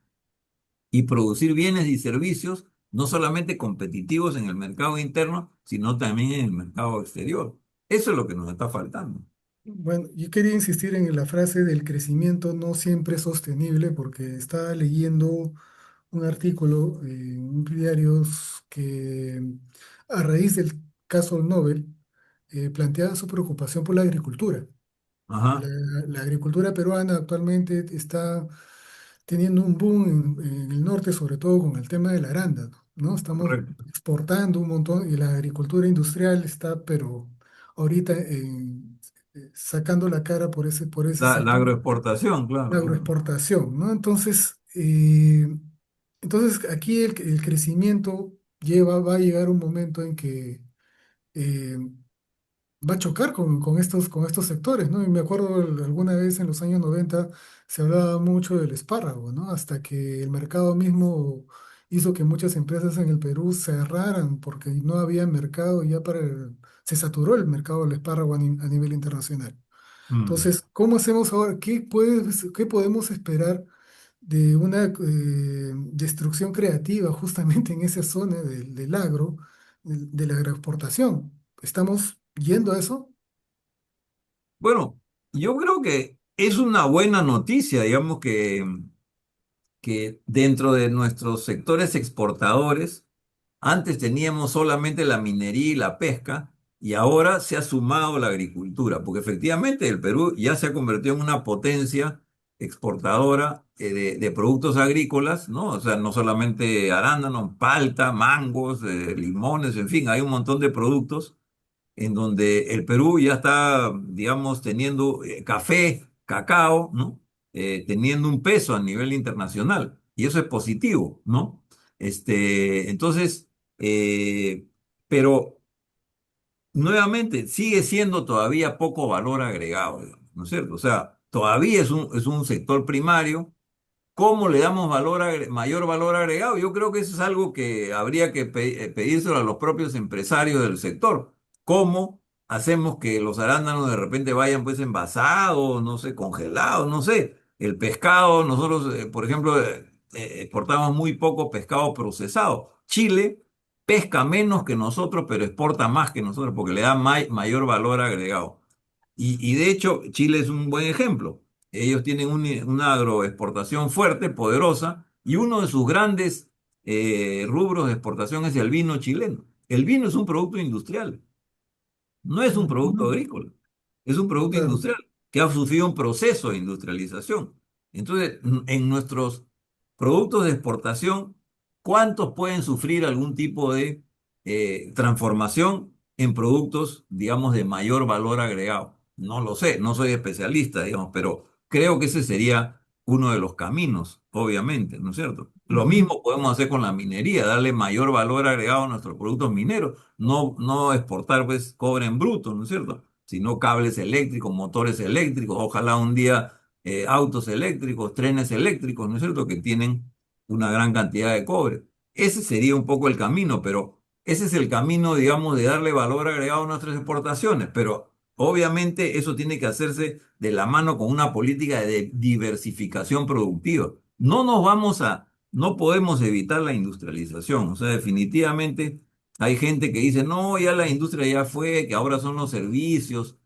y producir bienes y servicios no solamente competitivos en el mercado interno, sino también en el mercado exterior. Eso es lo que nos está faltando. Bueno, yo quería insistir en la frase del crecimiento no siempre es sostenible, porque estaba leyendo un artículo en un diario que a raíz del caso Nobel planteaba su preocupación por la agricultura. La, Ajá, la agricultura peruana actualmente está teniendo un boom en el norte, sobre todo con el tema del arándano, ¿no? Estamos correcto. exportando un montón y la agricultura industrial está, pero ahorita sacando la cara por ese La sector, agroexportación, la claro, claro. agroexportación, ¿no? Entonces aquí el crecimiento va a llegar un momento en que eh, va a chocar con estos sectores, ¿no? Y me acuerdo alguna vez en los años 90 se hablaba mucho del espárrago, ¿no? Hasta que el mercado mismo hizo que muchas empresas en el Perú cerraran porque no había mercado ya se saturó el mercado del espárrago a nivel internacional. Mm. Entonces, ¿cómo hacemos ahora? ¿Qué podemos esperar de una destrucción creativa justamente en esa zona del agro, de la agroexportación? ¿Estamos yendo a eso? Bueno, yo creo que es una buena noticia, digamos, que dentro de nuestros sectores exportadores, antes teníamos solamente la minería y la pesca, y ahora se ha sumado la agricultura, porque efectivamente el Perú ya se ha convertido en una potencia exportadora de productos agrícolas, ¿no? O sea, no solamente arándanos, palta, mangos, limones, en fin, hay un montón de productos en donde el Perú ya está, digamos, teniendo café, cacao, ¿no? Teniendo un peso a nivel internacional. Y eso es positivo, ¿no? Entonces, eh, pero nuevamente sigue siendo todavía poco valor agregado, digamos, ¿no es cierto? O sea, todavía es un sector primario. ¿Cómo le damos mayor valor agregado? Yo creo que eso es algo que habría que pedírselo a los propios empresarios del sector. ¿Cómo hacemos que los arándanos de repente vayan pues envasados, no sé, congelados, no sé? El pescado, nosotros, por ejemplo, exportamos muy poco pescado procesado. Chile pesca menos que nosotros, pero exporta más que nosotros porque le da mayor valor agregado. Y de hecho, Chile es un buen ejemplo. Ellos tienen una agroexportación fuerte, poderosa, y uno de sus grandes rubros de exportación es el vino chileno. El vino es un producto industrial. No es un producto Ujú. agrícola, es un producto Claro. industrial que ha sufrido un proceso de industrialización. Entonces, en nuestros productos de exportación, ¿cuántos pueden sufrir algún tipo de transformación en productos, digamos, de mayor valor agregado? No lo sé, no soy especialista, digamos, pero creo que ese sería uno de los caminos, obviamente, ¿no es cierto? Lo Ujú. mismo podemos hacer con la minería, darle mayor valor agregado a nuestros productos mineros, no exportar pues cobre en bruto, ¿no es cierto? Sino cables eléctricos, motores eléctricos, ojalá un día autos eléctricos, trenes eléctricos, ¿no es cierto? Que tienen una gran cantidad de cobre. Ese sería un poco el camino, pero ese es el camino, digamos, de darle valor agregado a nuestras exportaciones, pero obviamente eso tiene que hacerse de la mano con una política de diversificación productiva. No podemos evitar la industrialización, o sea, definitivamente hay gente que dice, no, ya la industria ya fue, que ahora son los servicios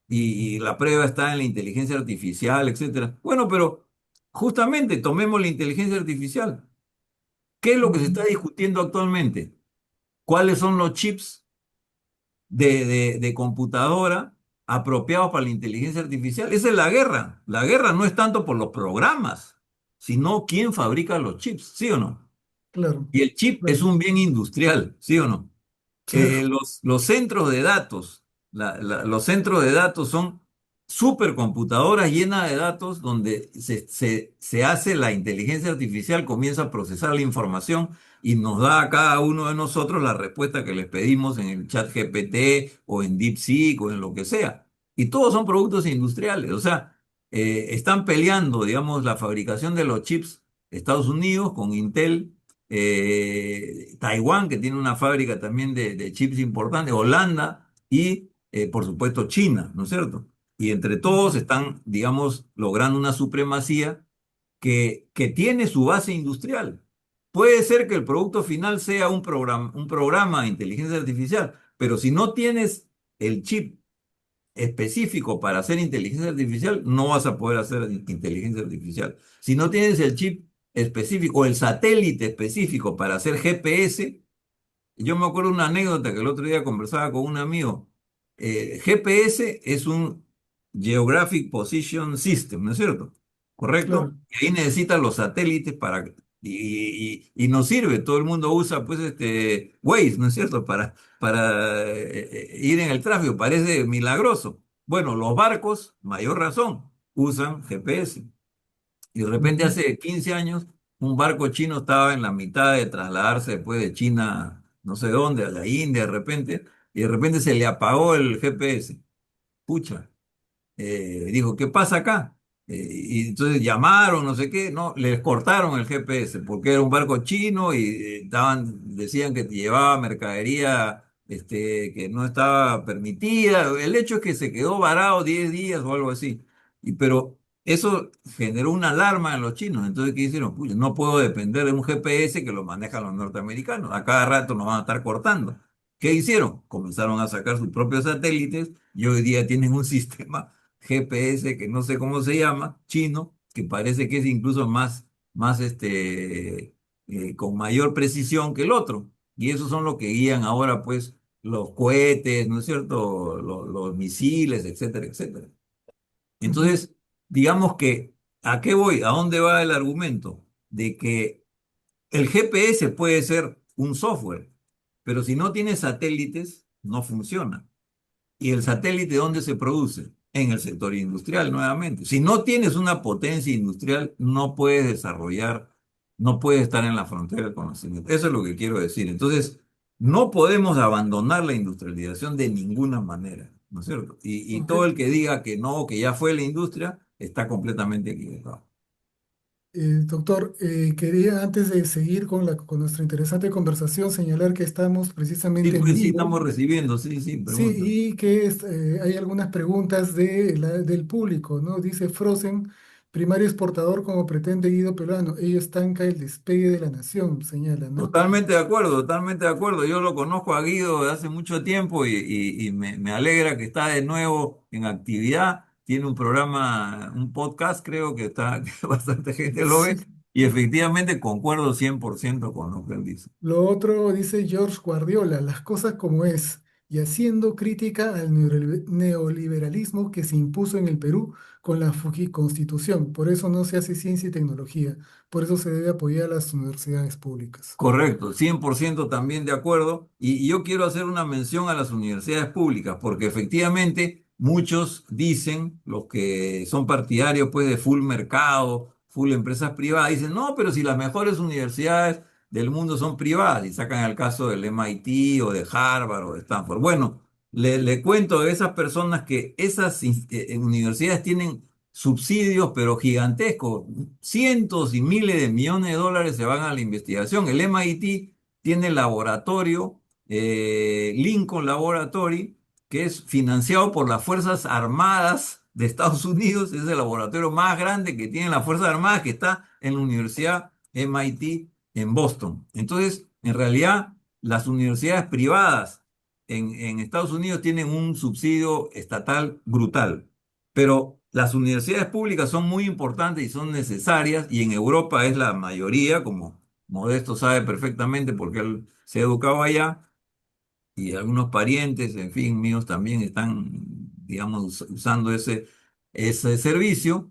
y la prueba está en la inteligencia artificial, etcétera. Bueno, pero justamente tomemos la inteligencia artificial. ¿Qué es lo que se está Ujú. discutiendo actualmente? ¿Cuáles son los chips de computadora apropiados para la inteligencia artificial? Esa es la guerra. La guerra no es tanto por los programas, sino quién fabrica los chips, ¿sí o no? Claro, Y el chip es claro, un bien industrial, ¿sí o no? claro. Los centros de datos, los centros de datos son supercomputadoras llenas de datos donde se hace la inteligencia artificial, comienza a procesar la información y nos da a cada uno de nosotros la respuesta que les pedimos en el chat GPT o en DeepSeek o en lo que sea. Y todos son productos industriales, o sea, están peleando, digamos, la fabricación de los chips Estados Unidos con Intel, Taiwán, que tiene una fábrica también de chips importante, Holanda y, por supuesto, China, ¿no es cierto? Y entre todos Ujú. están, digamos, logrando una supremacía que tiene su base industrial. Puede ser que el producto final sea un programa de inteligencia artificial, pero si no tienes el chip específico para hacer inteligencia artificial, no vas a poder hacer inteligencia artificial. Si no tienes el chip específico o el satélite específico para hacer GPS, yo me acuerdo una anécdota que el otro día conversaba con un amigo. GPS es un Geographic Position System, ¿no es cierto? Claro. ¿Correcto? Y ahí necesitan los satélites para... Y nos sirve, todo el mundo usa pues Waze, ¿no es cierto? Para ir en el tráfico, parece milagroso. Bueno, los barcos, mayor razón, usan GPS. Y de repente Ujú. hace 15 años, un barco chino estaba en la mitad de trasladarse después de China, no sé dónde, a la India y de repente se le apagó el GPS. Pucha, dijo, ¿qué pasa acá? Y entonces llamaron, no sé qué, no, les cortaron el GPS porque era un barco chino y decían que llevaba mercadería que no estaba permitida. El hecho es que se quedó varado 10 días o algo así. Pero eso generó una alarma en los chinos. Entonces, ¿qué hicieron? Pucha, no puedo depender de un GPS que lo manejan los norteamericanos. A cada rato nos van a estar cortando. ¿Qué hicieron? Comenzaron a sacar sus propios satélites y hoy día tienen un sistema GPS que no sé cómo se llama, chino, que parece que es incluso más con mayor precisión que el otro. Y esos son los que guían ahora, pues, los cohetes, ¿no es cierto? Los misiles, etcétera, etcétera. Ujú. Entonces, digamos que, ¿a qué voy? ¿A dónde va el argumento? De que el GPS puede ser un software, pero si no tiene satélites, no funciona. ¿Y el satélite dónde se produce? En el sector industrial nuevamente. Si no tienes una potencia industrial, no puedes desarrollar, no puedes estar en la frontera del conocimiento. Eso es lo que quiero decir. Entonces, no podemos abandonar la industrialización de ninguna manera, ¿no es cierto? Y Ok. todo el que diga que no, que ya fue la industria, está completamente equivocado. Doctor, quería antes de seguir con nuestra interesante conversación señalar que estamos Sí, precisamente en pues sí, vivo. estamos recibiendo, sí, sí, pregunta. Sí, y que hay algunas preguntas del público, ¿no? Dice Frozen, primario exportador como pretende Guido Pelano, ello estanca el despegue de la nación, señala, ¿no? Totalmente de acuerdo, totalmente de acuerdo. Yo lo conozco a Guido de hace mucho tiempo y me alegra que está de nuevo en actividad. Tiene un programa, un podcast, creo que está, que bastante gente lo ve. Sí. Y efectivamente concuerdo 100% con lo que él dice. Lo otro dice George Guardiola, las cosas como es, y haciendo crítica al neoliberalismo que se impuso en el Perú con la Fuji Constitución. Por eso no se hace ciencia y tecnología, por eso se debe apoyar a las universidades públicas. Correcto, 100% también de acuerdo. Y yo quiero hacer una mención a las universidades públicas, porque efectivamente muchos dicen, los que son partidarios pues de full mercado, full empresas privadas, dicen, no, pero si las mejores universidades del mundo son privadas, y sacan el caso del MIT o de Harvard o de Stanford. Bueno, le cuento a esas personas que esas universidades tienen subsidios, pero gigantescos. Cientos y miles de millones de dólares se van a la investigación. El MIT tiene el laboratorio, Lincoln Laboratory, que es financiado por las Fuerzas Armadas de Estados Unidos. Es el laboratorio más grande que tienen las Fuerzas Armadas, que está en la Universidad MIT en Boston. Entonces, en realidad, las universidades privadas en Estados Unidos tienen un subsidio estatal brutal. Pero las universidades públicas son muy importantes y son necesarias, y en Europa es la mayoría, como Modesto sabe perfectamente porque él se ha educado allá, y algunos parientes, en fin, míos también están, digamos, usando ese servicio.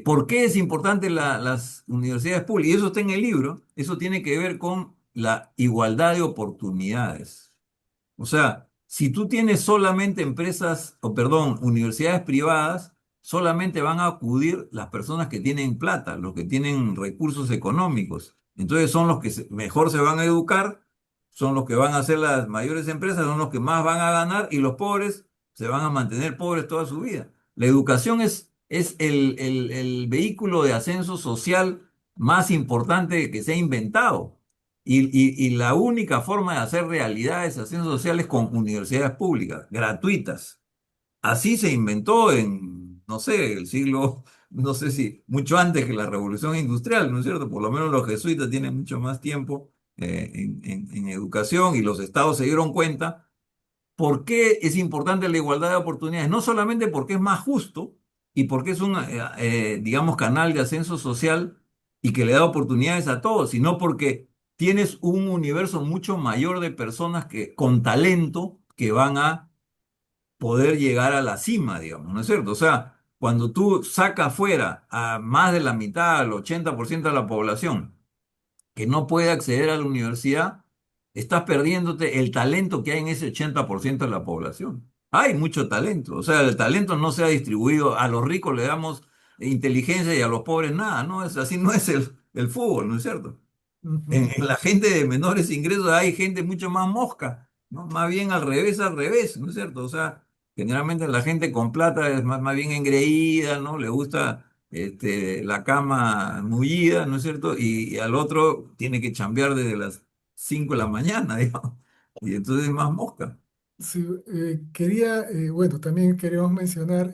¿Por qué es importante las universidades públicas? Y eso está en el libro, eso tiene que ver con la igualdad de oportunidades. O sea, si tú tienes solamente empresas, o perdón, universidades privadas, solamente van a acudir las personas que tienen plata, los que tienen recursos económicos. Entonces son los que mejor se van a educar, son los que van a hacer las mayores empresas, son los que más van a ganar y los pobres se van a mantener pobres toda su vida. La educación es el vehículo de ascenso social más importante que se ha inventado. Y la única forma de hacer realidad ese ascenso social es con universidades públicas, gratuitas. Así se inventó en, no sé, el siglo, no sé si mucho antes que la Revolución Industrial, ¿no es cierto? Por lo menos los jesuitas tienen mucho más tiempo en educación, y los estados se dieron cuenta ¿Por qué es importante la igualdad de oportunidades? No solamente porque es más justo y porque es un, digamos, canal de ascenso social y que le da oportunidades a todos, sino porque tienes un universo mucho mayor de personas que, con talento que van a poder llegar a la cima, digamos, ¿no es cierto? O sea, cuando tú sacas fuera a más de la mitad, al 80% de la población, que no puede acceder a la universidad, estás perdiéndote el talento que hay en ese 80% de la población. Hay mucho talento, o sea, el talento no se ha distribuido, a los ricos le damos inteligencia y a los pobres nada, ¿no? Es así, no es el fútbol, ¿no es cierto? Ujú. En la gente de menores ingresos hay gente mucho más mosca, ¿no? Más bien al revés, ¿no es cierto? O sea, generalmente la gente con plata es más bien engreída, ¿no? Le gusta la cama mullida, ¿no es cierto? Y al otro tiene que chambear desde las 5 de la mañana, digamos. Y entonces es más mosca. Sí, bueno, también queríamos mencionar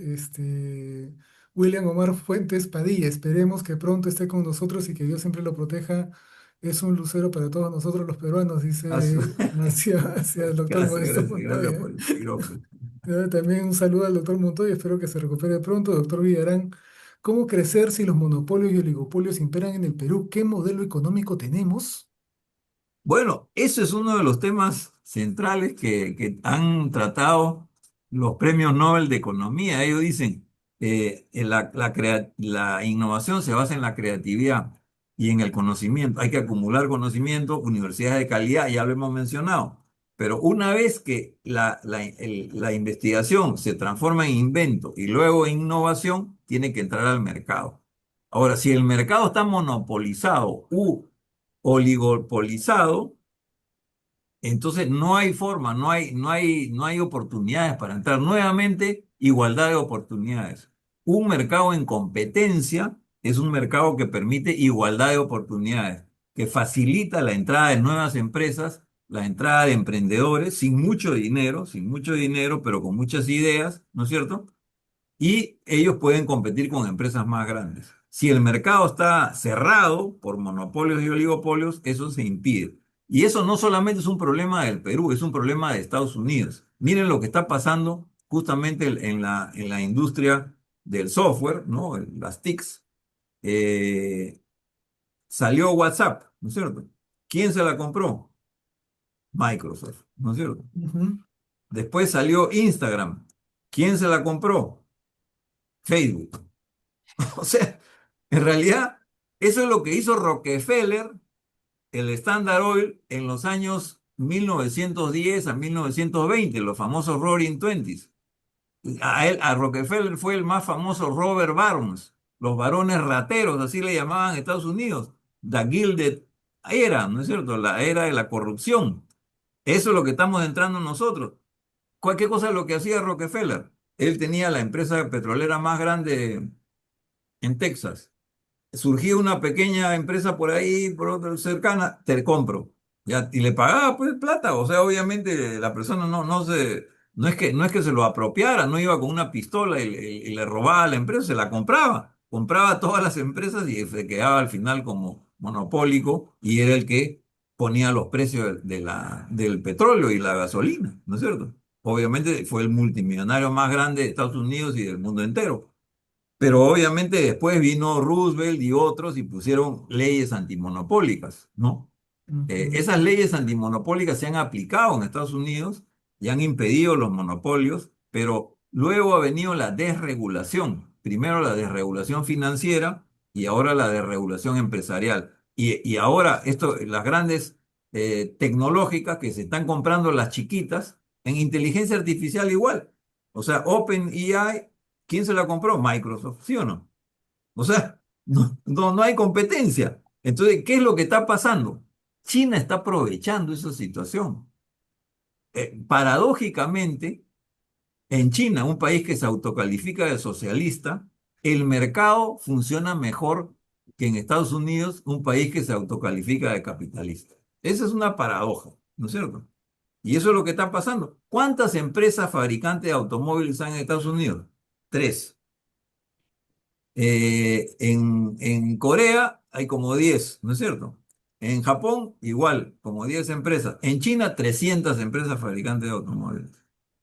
William Omar Fuentes Padilla. Esperemos que pronto esté con nosotros y que Dios siempre lo proteja. Es un lucero para todos nosotros los peruanos, dice hacia el doctor Gracias, Modesto gracias, gracias Montoya. por el micrófono. También un saludo al doctor Montoya, espero que se recupere pronto. Doctor Villarán, ¿cómo crecer si los monopolios y oligopolios imperan en el Perú? ¿Qué modelo económico tenemos? Bueno, eso es uno de los temas centrales que han tratado los premios Nobel de Economía. Ellos dicen, la innovación se basa en la creatividad y en el conocimiento. Hay que acumular conocimiento, universidades de calidad, ya lo hemos mencionado. Pero una vez que la investigación se transforma en invento y luego en innovación, tiene que entrar al mercado. Ahora, si el mercado está monopolizado u oligopolizado, entonces no hay forma, no hay oportunidades para entrar. Nuevamente, igualdad de oportunidades. Un mercado en competencia es un mercado que permite igualdad de oportunidades, que facilita la entrada de nuevas empresas, la entrada de emprendedores sin mucho dinero, pero con muchas ideas, ¿no es cierto? Y ellos pueden competir con empresas más grandes. Si el mercado está cerrado por monopolios y oligopolios, eso se impide. Y eso no solamente es un problema del Perú, es un problema de Estados Unidos. Miren lo que está pasando justamente en la industria del software, ¿no? Las TICs. Eh, Salió WhatsApp, ¿no es cierto? ¿Quién se la compró? Microsoft, ¿no es cierto? Ujú, Después salió Instagram. ¿Quién se la compró? Facebook. O sea, en realidad, eso es lo que hizo Rockefeller, el Standard Oil, en los años 1910 a 1920, los famosos Roaring Twenties. A Rockefeller fue el más famoso Robert Barons, los varones rateros, así le llamaban en Estados Unidos, The Gilded Era, ¿no es cierto? La era de la corrupción. Eso es lo que estamos entrando nosotros. Cualquier cosa es lo que hacía Rockefeller. Él tenía la empresa petrolera más grande en Texas. Surgió una pequeña empresa por ahí, por otra cercana, te compro. Ya, y le pagaba pues plata. O sea, obviamente la persona no es que se lo apropiara, no iba con una pistola y le robaba a la empresa, se la compraba. Compraba todas las empresas y se quedaba al final como monopólico y era el que ponía los precios del petróleo y la gasolina, ¿no es cierto? Obviamente fue el multimillonario más grande de Estados Unidos y del mundo entero. Pero obviamente después vino Roosevelt y otros y pusieron leyes antimonopólicas, ¿no? ujú, Esas leyes antimonopólicas se han aplicado en Estados Unidos y han impedido los monopolios, pero luego ha venido la desregulación. Primero la desregulación financiera y ahora la desregulación empresarial. Y ahora las grandes tecnológicas que se están comprando las chiquitas en inteligencia artificial igual. O sea, OpenAI, ¿quién se la compró? Microsoft, ¿sí o no? O sea, no hay competencia. Entonces, ¿qué es lo que está pasando? China está aprovechando esa situación. Paradójicamente, en China, un país que se autocalifica de socialista, el mercado funciona mejor que en Estados Unidos, un país que se autocalifica de capitalista. Esa es una paradoja, ¿no es cierto? Y eso es lo que está pasando. ¿Cuántas empresas fabricantes de automóviles hay en Estados Unidos? Tres. En Corea hay como 10, ¿no es cierto? En Japón igual, como 10 empresas. En China 300 empresas fabricantes de automóviles.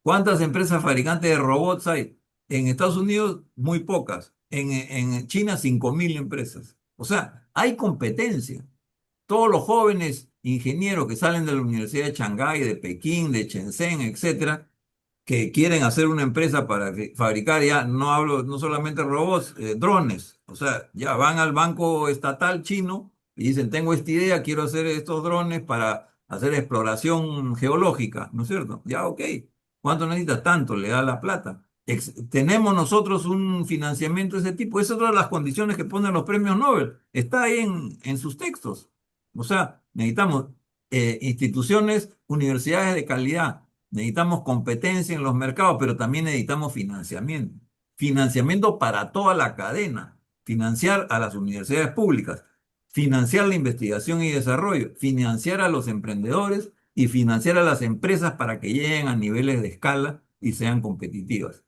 ¿Cuántas empresas fabricantes de robots hay? En Estados Unidos, muy pocas. En China, 5.000 empresas. O sea, hay competencia. Todos los jóvenes ingenieros que salen de la Universidad de Shanghái, de Pekín, de Shenzhen, etcétera, que quieren hacer una empresa para fabricar, ya no hablo no solamente robots, drones. O sea, ya van al banco estatal chino y dicen, tengo esta idea, quiero hacer estos drones para hacer exploración geológica, ¿no es cierto? Ya, ok. ¿Cuánto necesitas? Tanto, le da la plata. Tenemos nosotros un financiamiento de ese tipo. Esa es otra de las condiciones que ponen los premios Nobel. Está ahí en sus textos. O sea, necesitamos instituciones, universidades de calidad. Necesitamos competencia en los mercados, pero también necesitamos financiamiento. Financiamiento para toda la cadena. Financiar a las universidades públicas, financiar la investigación y desarrollo, financiar a los emprendedores y financiar a las empresas para que lleguen a niveles de escala y sean competitivas.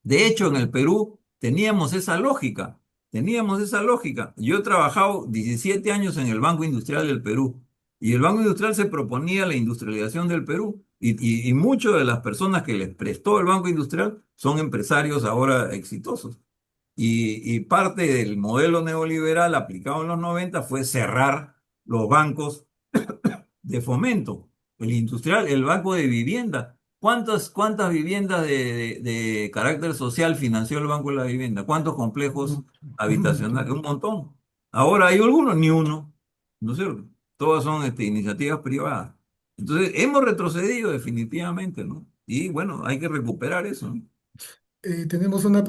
De hecho, en el Perú teníamos esa lógica, teníamos esa lógica. Yo he trabajado 17 años en el Banco Industrial del Perú y el Banco Industrial se proponía la industrialización del Perú y muchas de las personas que les prestó el Banco Industrial son empresarios ahora exitosos. Y parte del modelo neoliberal aplicado en los 90 fue cerrar los bancos de fomento, el industrial, el banco de vivienda. ¿Cuántas viviendas de carácter social financió el Banco de la Vivienda? ¿Cuántos complejos Un habitacionales? montón. Un montón. Ahora hay algunos, ni uno. ¿No es cierto? Todas son iniciativas privadas. Entonces, hemos retrocedido definitivamente, ¿no? Y bueno, hay que recuperar eso, ¿no? Tenemos un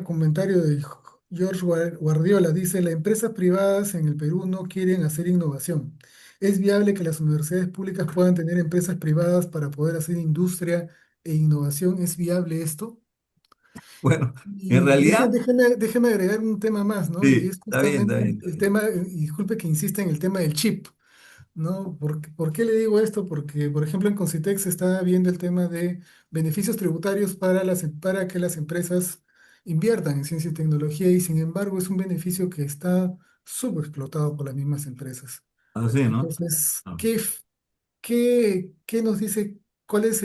comentario de George Guardiola. Dice, las empresas privadas en el Perú no quieren hacer innovación. ¿Es viable que las universidades públicas puedan tener empresas privadas para poder hacer industria e innovación? ¿Es viable esto? Bueno, en Y realidad, déjeme agregar un tema más, ¿no? Y sí, es está bien, justamente está bien, está el bien. tema, y disculpe que insista en el tema del chip. ¿No? ¿Por qué le digo esto? Porque, por ejemplo, en Concitex se está viendo el tema de beneficios tributarios para que las empresas inviertan en ciencia y tecnología y, sin embargo, es un beneficio que está subexplotado por las mismas empresas. Así, ¿no? Entonces, Ah. ¿qué nos dice? ¿Cuál es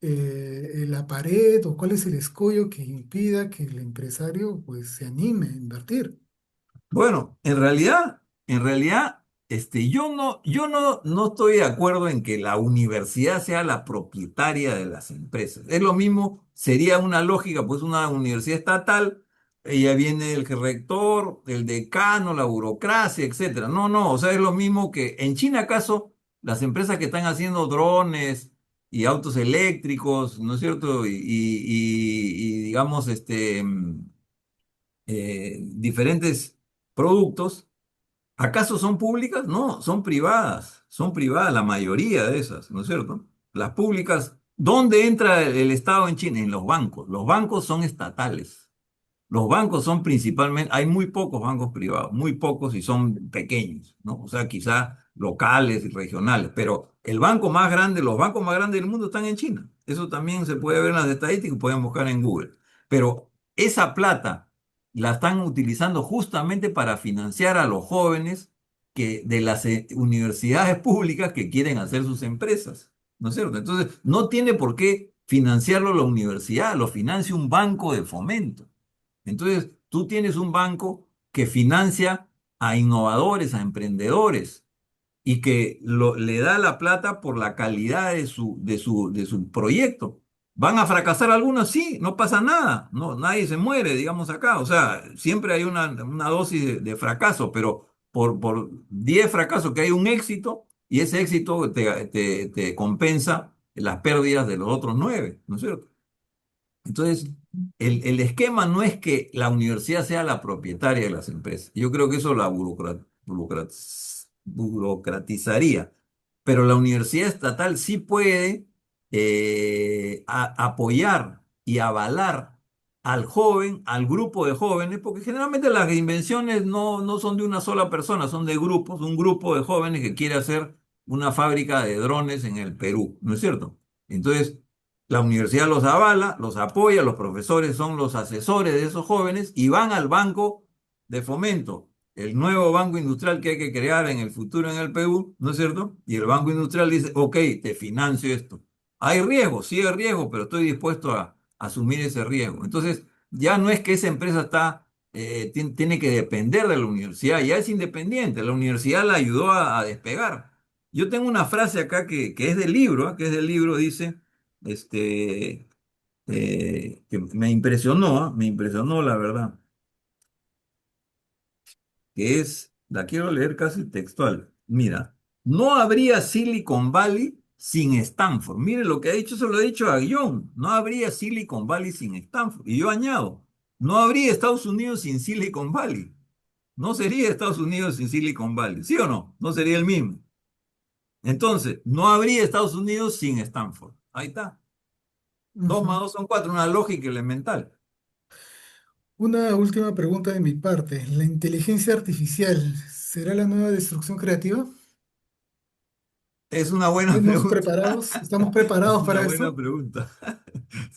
la pared o cuál es el escollo que impida que el empresario pues, se anime a invertir? Bueno, en realidad, yo no estoy de acuerdo en que la universidad sea la propietaria de las empresas. Es lo mismo, sería una lógica, pues una universidad estatal, ella viene el rector, el decano, la burocracia, etcétera. No, no, o sea, es lo mismo que en China, ¿acaso las empresas que están haciendo drones y autos eléctricos, ¿no es cierto? Y digamos, diferentes productos, ¿acaso son públicas? No, son privadas la mayoría de esas, ¿no es cierto? Las públicas, ¿dónde entra el Estado en China? En los bancos son estatales. Los bancos son principalmente, hay muy pocos bancos privados, muy pocos y son pequeños, ¿no? O sea, quizá locales y regionales, pero el banco más grande, los bancos más grandes del mundo están en China. Eso también se puede ver en las estadísticas, pueden buscar en Google. Pero esa plata la están utilizando justamente para financiar a los jóvenes de las universidades públicas que quieren hacer sus empresas, ¿no es cierto? Entonces, no tiene por qué financiarlo la universidad, lo financia un banco de fomento. Entonces, tú tienes un banco que financia a innovadores, a emprendedores, y que le da la plata por la calidad de su proyecto. ¿Van a fracasar algunos? Sí, no pasa nada, no, nadie se muere, digamos acá. O sea, siempre hay una dosis de fracaso, pero por 10 fracasos que hay un éxito, y ese éxito te compensa las pérdidas de los otros 9, ¿no es cierto? Entonces, el esquema no es que la universidad sea la propietaria de las empresas. Yo creo que eso la burocratizaría. Pero la universidad estatal sí puede apoyar y avalar al joven, al grupo de jóvenes, porque generalmente las invenciones no son de una sola persona, son de grupos, un grupo de jóvenes que quiere hacer una fábrica de drones en el Perú, ¿no es cierto? Entonces, la universidad los avala, los apoya, los profesores son los asesores de esos jóvenes y van al banco de fomento, el nuevo banco industrial que hay que crear en el futuro en el Perú, ¿no es cierto? Y el banco industrial dice, ok, te financio esto. Hay riesgo, sí hay riesgo, pero estoy dispuesto a asumir ese riesgo. Entonces, ya no es que esa empresa tiene que depender de la universidad, ya es independiente, la universidad la ayudó a despegar. Yo tengo una frase acá que es del libro, que es del libro, dice, este, que me impresionó la verdad, que es, la quiero leer casi textual. Mira, no habría Silicon Valley sin Stanford. Mire lo que ha dicho, se lo he dicho a Guión. No habría Silicon Valley sin Stanford. Y yo añado, no habría Estados Unidos sin Silicon Valley. No sería Estados Unidos sin Silicon Valley, ¿sí o no? No sería el mismo. Entonces, no habría Estados Unidos sin Stanford. Ahí está. Dos más Ujú. dos son cuatro, una lógica elemental. Una última pregunta de mi parte. ¿La inteligencia artificial será la nueva destrucción creativa? Es una buena ¿Estamos pregunta. preparados? ¿Estamos Es preparados una para buena eso? pregunta.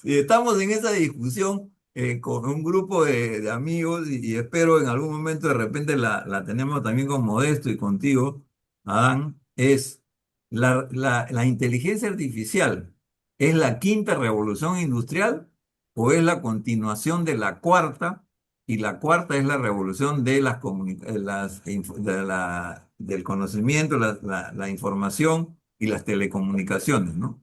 Si estamos en esa discusión con un grupo de amigos y espero en algún momento de repente la tenemos también con Modesto y contigo, Adán, es la inteligencia artificial, ¿es la quinta revolución industrial o es la continuación de la cuarta? Y la cuarta es la revolución de del conocimiento, la información y las telecomunicaciones, ¿no?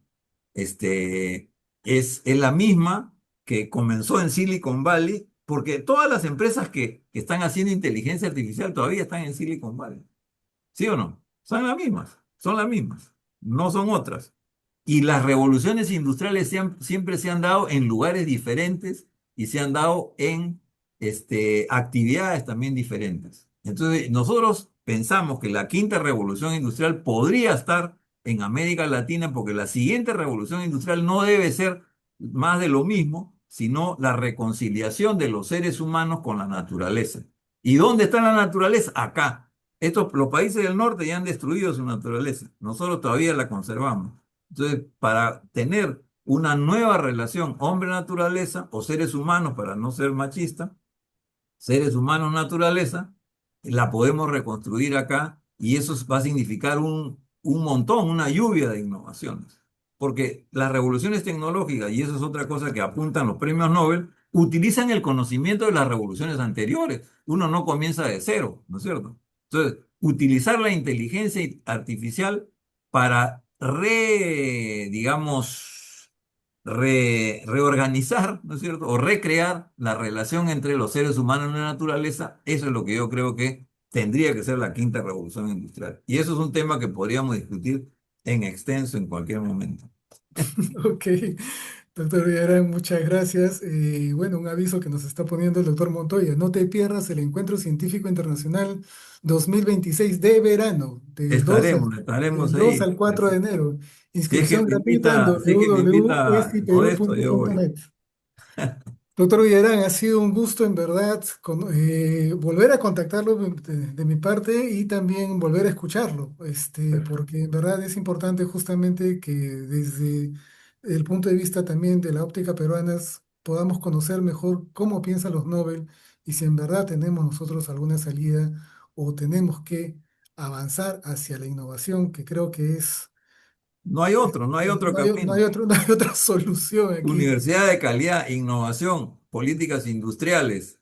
Este, es la misma que comenzó en Silicon Valley, porque todas las empresas que están haciendo inteligencia artificial todavía están en Silicon Valley. ¿Sí o no? Son las mismas, no son otras. Y las revoluciones industriales siempre se han dado en lugares diferentes y se han dado en actividades también diferentes. Entonces, nosotros pensamos que la quinta revolución industrial podría estar en América Latina porque la siguiente revolución industrial no debe ser más de lo mismo, sino la reconciliación de los seres humanos con la naturaleza. ¿Y dónde está la naturaleza? Acá. Los países del norte ya han destruido su naturaleza. Nosotros todavía la conservamos. Entonces, para tener una nueva relación hombre-naturaleza o seres humanos, para no ser machista, seres humanos naturaleza, la podemos reconstruir acá y eso va a significar un montón, una lluvia de innovaciones. Porque las revoluciones tecnológicas, y eso es otra cosa que apuntan los premios Nobel, utilizan el conocimiento de las revoluciones anteriores. Uno no comienza de cero, ¿no es cierto? Entonces, utilizar la inteligencia artificial para digamos, reorganizar, ¿no es cierto? O recrear la relación entre los seres humanos y la naturaleza, eso es lo que yo creo que tendría que ser la quinta revolución industrial. Y eso es un tema que podríamos discutir en extenso en cualquier momento. Ok, doctor Villarán, muchas gracias. Bueno, un aviso que nos está poniendo el doctor Montoya. No te pierdas el Encuentro Científico Internacional 2026 de verano, Estaremos del 2 ahí. al 4 de enero. Inscripción gratuita en Si es que me invita Modesto, yo voy. www.esiperú.com.net. Doctor Villarán, ha sido un gusto en verdad volver a contactarlo de mi parte y también volver a escucharlo, porque en verdad es importante justamente que desde el punto de vista también de la óptica peruana podamos conocer mejor cómo piensan los Nobel y si en verdad tenemos nosotros alguna salida o tenemos que avanzar hacia la innovación, que creo que es, No hay otro no camino. hay no hay otra solución aquí. Universidad de calidad, innovación, políticas industriales,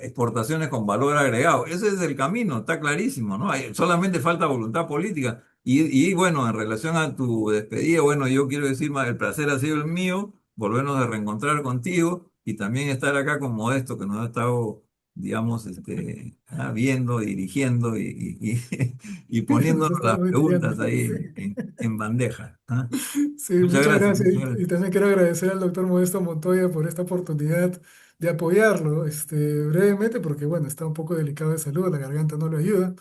exportaciones con valor agregado. Ese es el camino, está clarísimo, ¿no? Solamente falta voluntad política. Y bueno, en relación a tu despedida, bueno, yo quiero decir, el placer ha sido el mío, volvernos a reencontrar contigo y también estar acá con Modesto, que nos ha estado, digamos, viendo, dirigiendo y Nos poniéndonos las estamos preguntas estudiando. ahí Sí. en bandeja. ¿Ah? Sí, Muchas muchas gracias, gracias. muchas Y gracias. también quiero agradecer al doctor Modesto Montoya por esta oportunidad de apoyarlo, brevemente, porque bueno, está un poco delicado de salud, la garganta no le ayuda,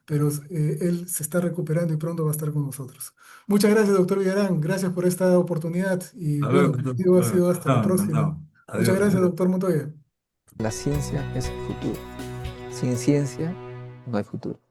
pero él se está recuperando y pronto va a estar con nosotros. Muchas gracias, doctor Villarán. Gracias por esta oportunidad y Hasta bueno, luego, contigo ha sido hasta la encantado, próxima. encantado. Muchas Adiós, gracias, adiós. doctor Montoya. La ciencia es el futuro. Sin ciencia no hay futuro.